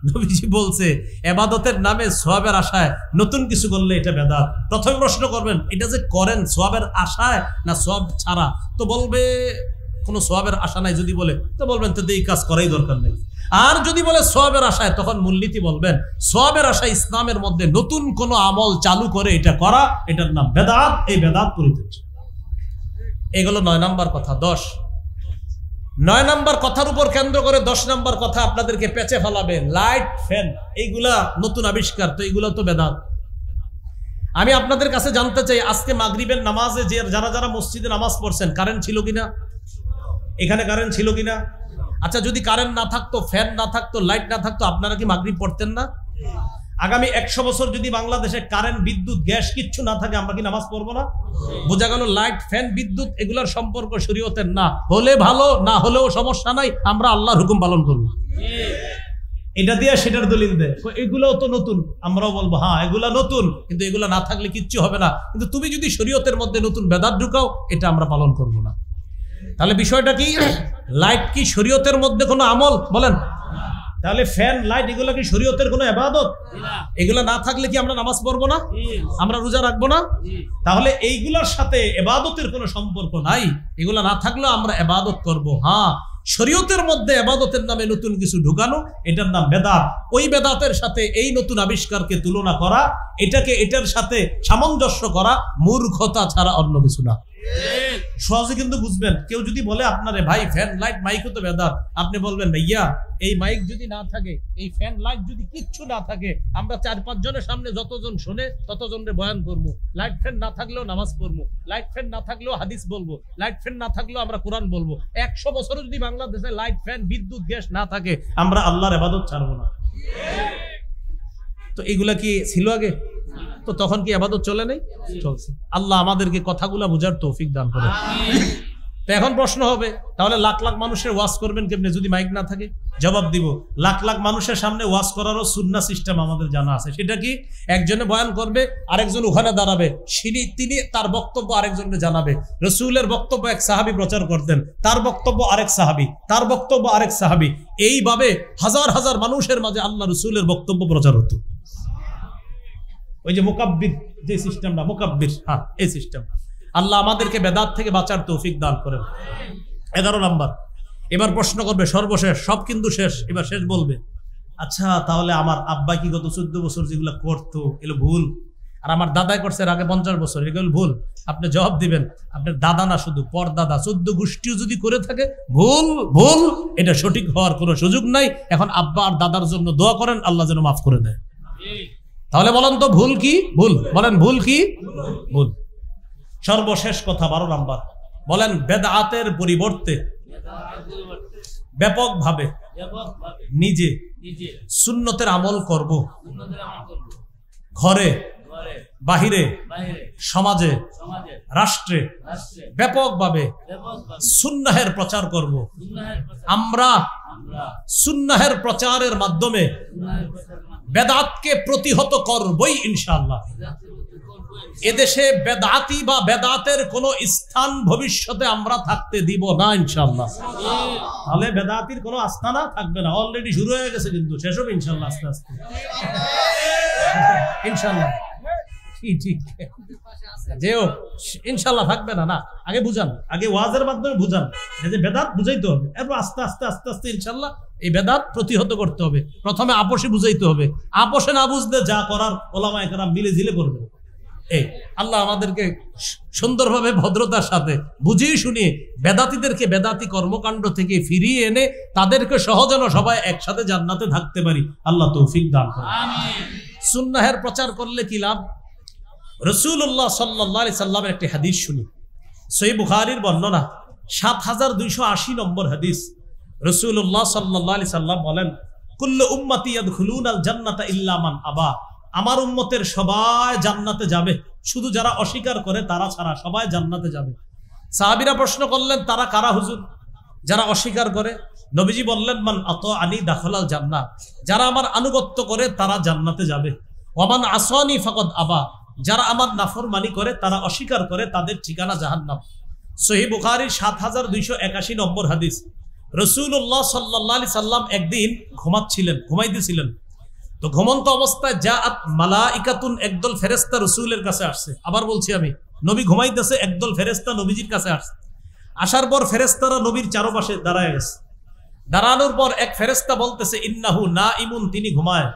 নবীজি বলছে ইবাদতের নামে সওয়াবের আশায় নতুন কিছু করলে এটা বেদাত। প্রথমে প্রশ্ন করবেন, এটা যে করেন সওয়াবের আশায় না সওয়াব ছাড়া? তো বলবে কোনো সওয়াবের আশা নাই। যদি বলে, তো বলবেন তো এই কাজ করাই দরকার নেই। আর যদি বলে সওয়াবের আশায়, তখন মূলনীতি বলবেন সওয়াবের আশায় ইসলামের মধ্যে নতুন কোনো আমল চালু করে এটা করা, এটার নাম বেদাত। এই বেদাত পরিত্যাজ্য। এগুলো 9 নম্বর কথা। 9 নম্বর কথার উপর কেন্দ্র করে 10 নম্বর কথা আপনাদেরকে পেঁচে ফেলাবে। লাইট, ফ্যান, এইগুলা নতুন আবিষ্কার, তো এইগুলো তো বেদাত। আমি আপনাদের কাছে জানতে চাই, আজকে মাগরিবের নামাজে যে যারা মসজিদে নামাজ পড়ছেন, কারেন্ট ছিল কিনা? এখানে কারেন্ট ছিল কিনা? আচ্ছা, যদি কারেন্ট না থাকতো, ফ্যান না থাকতো, লাইট না থাকতো, আপনারা কি মাগরিব পড়তেন না? আগামী 100 বছর যদি বাংলাদেশে কারেন্ট, বিদ্যুৎ, গ্যাস কিচ্ছু না থাকে, আমরা কি নামাজ পড়বো না? বোঝা গেল লাইট, ফ্যান, বিদ্যুৎ এগুলোর সম্পর্ক শরীয়তের না। হলে ভালো, না হলেও সমস্যা নাই, আমরা আল্লাহর হুকুম পালন করবো। এটা দিয়ে সেটার দলিল দেয়, এগুলোও তো নতুন। আমরাও বলবো হ্যাঁ এগুলা নতুন, কিন্তু এগুলা না থাকলে কিচ্ছু হবে না। কিন্তু তুমি যদি শরীয়তের মধ্যে নতুন বেদাত ঢুকাও, এটা আমরা পালন করবো না। তাহলে বিষয়টা কি? লাইট কি শরীয়তের মধ্যে কোনো আমল? বলেন। তাহলে ফ্যান, লাইট এগুলো কি শরীয়তের কোনো ইবাদত? এগুলো না থাকলে কি আমরা নামাজ পড়বো না? আমরা রোজা রাখবো না? তাহলে এইগুলোর সাথে ইবাদতের কোনো সম্পর্ক নাই। এগুলো না থাকলেও আমরা ইবাদত করব। হ্যাঁ, শরীয়তের মধ্যে ইবাদতের নামে নতুন কিছু ঢুকানো, এটার নাম বেদাত। ওই বেদাতের সাথে এই নতুন আবিষ্কারকে তুলনা করা, এটাকে এটার সাথে সামঞ্জস্য করা মূর্খতা ছাড়া অন্য কিছু না। সহজে কিন্তু বুঝবেন। কেউ যদি বলে আপনারে ভাই ফ্যান, লাইট, মাইকও তো বেদাত, আপনি বলবেন ভাইয়া এই মাইক যদি না থাকে, এই ফ্যান, লাইট যদি কিচ্ছু না থাকে, আমরা 4-5 জনের সামনে যতজন শুনে ততজনের বয়ান করবো। লাইট ফ্যান না থাকলেও নামাজ পড়বো, লাইট ফ্যান না থাকলেও হাদিস বলবো, লাইট ফ্যান না থাকলেও আমরা কোরআন বলবো। 100 বছর যদি বাংলাদেশে লাইট, ফ্যান, বিদ্যুৎ, গ্যাস না থাকে, আমরা আল্লাহর ইবাদত ছাড়বো না। তো এগুলা কি ছিল আগে? তো তখন কি ইবাদত চলে নাই? চলছে। আল্লাহ আমাদেরকে কথাগুলা বুঝার তৌফিক দান করে। তো এখন প্রশ্ন হবে, তাহলে লাখ লাখ মানুষের ওয়াজ করবেন কেমনে যদি মাইক না থাকে? জবাব দিব, লাখ লাখ মানুষের সামনে ওয়াজ করারও সুন্নাহ সিস্টেম আমাদের জানা আছে। সেটা কি? একজনে বয়ান করবে, আরেকজন ওখানে দাঁড়াবে, তিনি তার বক্তব্য আরেকজনকে জানাবে। রাসূলের বক্তব্য এক সাহাবী প্রচার করতেন, তার বক্তব্য আরেক সাহাবী, তার বক্তব্য আরেক সাহাবী। এইভাবে হাজার হাজার মানুষের মাঝে আল্লাহ রাসূলের বক্তব্য প্রচার হতো। ওই যে মুকাব্বির যে সিস্টেমটা, মুকাব্বির, হ্যাঁ এই সিস্টেম। আল্লাহ আমাদেরকে বেদাত থেকে বাঁচার তৌফিক দান করেন। 11 নম্বর। এবার প্রশ্ন করবে সর্বশেষ, সব কিন্তু শেষ, এবার শেষ বলবে, আচ্ছা তাহলে আমার আব্বা কি গত 14 বছর যেগুলো করতো এগুলো ভুল, আর আমার দাদাই করছে এর আগে 50 বছর, এগুলো ভুল? আপনি জবাব দিবেন, আপনার দাদা না, শুধু পরদাদা 14 গোষ্ঠীও যদি করে থাকে, ভুল ভুল, এটা সঠিক হওয়ার কোনো সুযোগ নাই। এখন আব্বা আর দাদার জন্য দোয়া করেন, আল্লাহ যেন মাফ করে দেয়। তাহলে বলেন তো ভুল কি? ভুল বলেন, ভুল কি? ভুল। সর্বশেষ কথা 12 নম্বর, বলেন বেদাতের পরিবর্তে ব্যাপকভাবে নিজে সুন্নতের আমল করব। ঘরে, বাহিরে, সমাজে, রাষ্ট্রে ব্যাপকভাবে সুন্নাহের প্রচার করব। আমরা সুন্নাহের প্রচারের মাধ্যমে বেদাতকে প্রতিহত করবই ইনশাআল্লাহ। এদেশে বেদাতি বা বেদাতের কোন স্থান ভবিষ্যতে আমরা থাকতে দিব না ইনশাআল্লাহ। তাহলে বেদাতির কোনো আস্তানা থাকবে না। অলরেডি শুরু হয়ে গেছে, কিন্তু শেষ হবে ইনশাআল্লাহ আস্তে আস্তে ইনশাআল্লাহ। ঠিক যেও ইনশাআল্লাহ থাকবে না। না, আগে বুঝান, আগে ওয়াজের মাধ্যমে বুঝান যে বেদাত বুঝাইতে হবে, এরপর আস্তে আস্তে আস্তে আস্তে ইনশাআল্লাহ এই বেদাত প্রতিহত করতে হবে। প্রথমে আপোষে বুঝাইতে হবে, আপোষে না বুঝলে যা করার ওলামায়ে কেরাম মিলে ঝিলে করবে। এই আল্লাহ আমাদেরকে সুন্দরভাবে ভদ্রতার সাথে বুঝিয়ে শুনিয়ে বেদাতিদেরকে বেদাতি কর্মকাণ্ড থেকে ফিরিয়ে এনে তাদেরকে সহজেন সবাই একসাথে জান্নাতে থাকতে পারি, আল্লাহ তৌফিক দান করেন। সুন্নাহের প্রচার করলে কি লাভ? রাসূলুল্লাহ সাল্লাল্লাহু আলাইহি সাল্লামের একটি হাদিস শুনি, সহিহ বুখারীর বর্ণনা ৭২৮০ নম্বর হাদিস। রাসূলুল্লাহ সাল্লাল্লাহু আলাইহি সাল্লাম বলেন, কুল্লু উম্মতি ইয়াদখুলুনাল জান্নাতা ইল্লা মান আবা। আমার উম্মতের সবাই জান্নাতে যাবে, শুধু যারা অস্বীকার করে তারা ছাড়া সবাই জান্নাতে যাবে। সাহাবীরা প্রশ্ন করলেন, তারা কারা হুজুর? যারা অস্বীকার করে। নবীজি বললেন, মান আতাআনি দাখালাল জান্নাহ। যারা আমার আনুগত্য করে তারা জান্নাতে যাবে। ওয়া মান আসানি ফাকাদ আবা। যারা আমার নাফরমানি করে, তারা অস্বীকার করে, তাদের ঠিকানা জাহান্নাম। সহিহ বুখারীর ৭২৮১ নম্বর হাদিস। রাসূলুল্লাহ সাল্লাল্লাহু আলাইহি সাল্লাম একদিন ঘুমাইতেছিলেন। তো ঘুমন্ত অবস্থায় জাআত মালাইকাতুন, একদল ফেরেশতা রাসূলের কাছে আসছে। আবার বলছি, আমি নবী ঘুমাইতেছে, একদল ফেরেশতা নবীজির কাছে আসছে। আসার পর ফেরেশতারা নবীর চারপাশে দাঁড়ায় গেছে। দাঁড়ানোর পর এক ফেরেশতা বলতেছে, ইন্নাহু নাইমুন, তিনি ঘুমায়।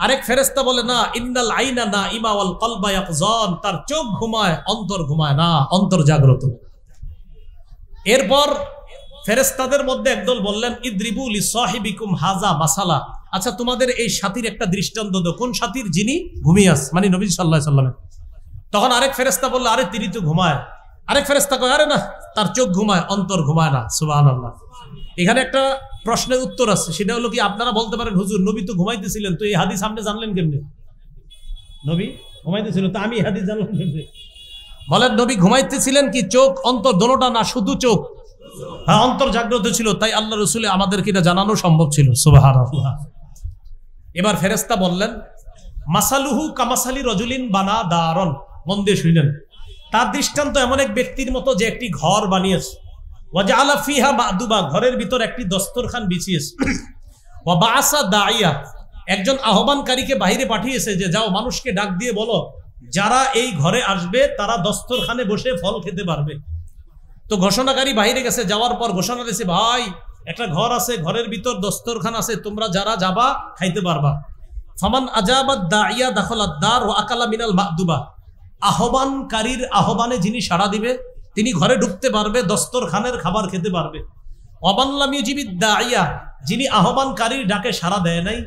আরেক ফেরেশতা বলে, না, ইন্নাল আইনা নাইমা ওয়াল কলবা ইয়াকযান, তার চোখ ঘুমায়, অন্তর ঘুমায় না, অন্তর জাগ্রত। এরপর ফেরেশতাদের মধ্যে একদল বললেন, ইদ্রিবু লিসাহিবিকুম হাযা মাসালা। আচ্ছা, তোমাদের এই সাথীর একটা দৃষ্টান্ত দাও। কোন সাথীর? যিনি ঘুমিয়ে আছে, মানে নবী সাল্লাল্লাহু আলাইহি সাল্লাম। তখন আরেক ফেরেশতা বলল, আরে তিনি তো ঘুমায়। আরেক ফেরেশতা কয়, আরে না, তার চোখ ঘুমায়, অন্তর ঘুমায় না। সুবহানাল্লাহ। এখানে একটা প্রশ্নের উত্তর আছে, সেটা হলো কি, আপনারা বলতে পারেন, হুজুর নবী তো ঘুমাইতেছিলেন, তো এই হাদিস আপনি জানলেন কেমনে? নবী ঘুমাইতেছিল, তো আমি হাদিস জানলাম কেমনে? বলেন, নবী ঘুমাইতেছিলেন কি চোখ অন্তর দোনোটা? না, শুধু চোখ। হ্যাঁ, অন্তর জাগ্রত ছিল, তাই আল্লাহ রাসূল আমাদেরকে এটা জানানো সম্ভব ছিল। সুবহানাল্লাহ। এবার ফেরেশতা বললেন, মাসালুহু কামাসালি রজুলিন বানা দারন। মন দিয়ে শুনলেন, তার দৃষ্টান্ত এমন এক ব্যক্তির মতো যে একটি ঘর বানিয়েছে। ওয়াজআলা ফিহা মা'দুবা, ঘরের ভিতর একটি দস্তরখান বিছিয়েছে। ওয়া বাআসা দাইয়া, একজন আহ্বানকারীকে বাইরে পাঠিয়েছে যে যাও মানুষকে ডাক দিয়ে বলো, যারা এই ঘরে আসবে তারা দস্তরখানে বসে ফল খেতে পারবে। তো ঘোষণাকারী বাইরে গেছে, যাওয়ার পর ঘোষণা দিয়েছে, ভাই একটা ঘর আছে, ঘরের ভিতর দস্তরখান আছে, তোমরা যারা যাবা খাইতে পারবা। ফামান আজাবাদ দাইয়া দাখালাদ দার ওয়া আকালা মিনাল মা'দুবা। আহ্বানকারীর আহ্বানে যিনি সাড়া দিবে তিনি ঘরে ঢুকতে পারবে, দস্তরখানের খাবার খেতে পারবে। ওয়ামান লাম ইউজিবিদ দাইয়া, যিনি আহ্বানকারীর ডাকে সাড়া দেয় নাই,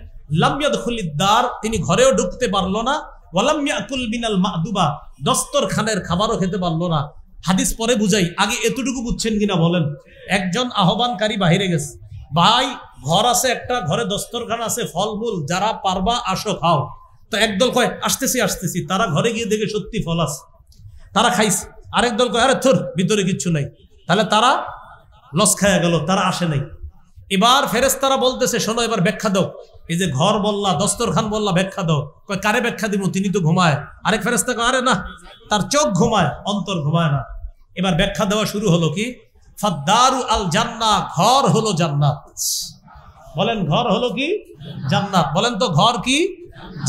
লাম ইয়াদখুলিদ দার, তিনি ঘরেও ঢুকতে পারলো না। ওয়ালাম ইয়াকুল মিনাল মা'দুবা, দস্তরখানের খাবারও খেতে পারলো না। হাদিস পরে বুঝাই, আগে এতটুকু বুঝছেন কিনা বলেন? একজন আহ্বানকারী বাহিরে গেছে, ভাই ঘর আছে একটা, ঘরে দস্তরখান আছে, ফলমূল, যারা পারবা আসো খাও। তো একদল কয় আসতেছি। তারা ঘরে গিয়ে দেখে সত্যি ফল আছে, তারা খাইছে। আরেক দল কয়, আরে থর, ভিতরে কিচ্ছু নাই। তাহলে তারা লস খায়া গেল, তারা আসে নাই। এবার ফেরেশতারা বলতেছে, শোনো এবার ব্যাখ্যা দাও, এই যে ঘর বললা, দস্তরখান বললা, ব্যাখ্যা দাও। কয়, কারে ব্যাখ্যা দিব? তিনি তো ঘুমায়। আরেক ফেরেশতা কয়, আরে না, তার চোখ ঘুমায়, অন্তর ঘুমায় না। এবার ব্যাখ্যা দেওয়া শুরু হলো কি, ফাদ্দারু আল জান্নাহ, ঘর হলো জান্নাত। বলেন, ঘর হলো কি? জান্নাত। বলেন তো, ঘর কি?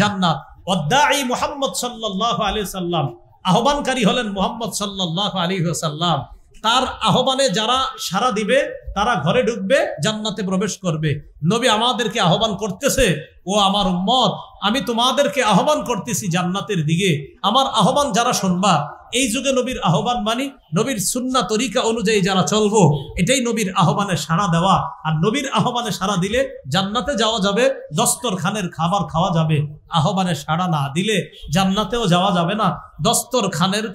জান্নাত। ওয়াদাঈ মুহাম্মদ সাল্লাল্লাহু আলাইহি সাল্লাম, আহ্বানকারী হলেন মুহাম্মদ সাল্লাল্লাহু আলাইহি ওয়াসাল্লাম। তার আহ্বানে যারা সাড়া দিবে তারা ঘরে ঢুকবে, জান্নাতে প্রবেশ করবে। নবী আমাদেরকে আহ্বান করতেছে, ও আমার উম্মত, আমি তোমাদেরকে আহ্বান করতেছি জান্নাতের দিকে। আমার আহ্বান যারা শুনবা, এই যুগে নবীর আহ্বান মানি, নবীর সুন্নাহ তরিকা অনুযায়ী যারা চলবো, এটাই নবীর আহ্বানে সাড়া দেওয়া। আর নবীর আহ্বানে সাড়া দিলে জান্নাতে যাওয়া যাবে, দস্তরখানের খাবার খাওয়া যাবে। আহ্বানে সাড়া না দিলে জান্নাতেও যাওয়া যাবে না, দস্তরখানের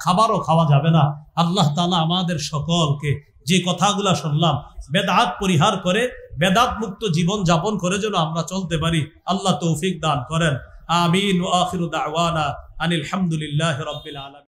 খাবারও খাওয়া যাবে না। আল্লাহ তাআলা আমাদের সকলকে যে কথাগুলা শুনলাম, বেদাত পরিহার করে বেদাত মুক্ত জীবন যাপন করে যেন আমরা চলতে পারি, আল্লাহ তৌফিক দান করেন। আমিন। ওয়া আখিরু দাওয়ানা আনিল হামদুলিল্লাহি রাব্বিল আলামিন।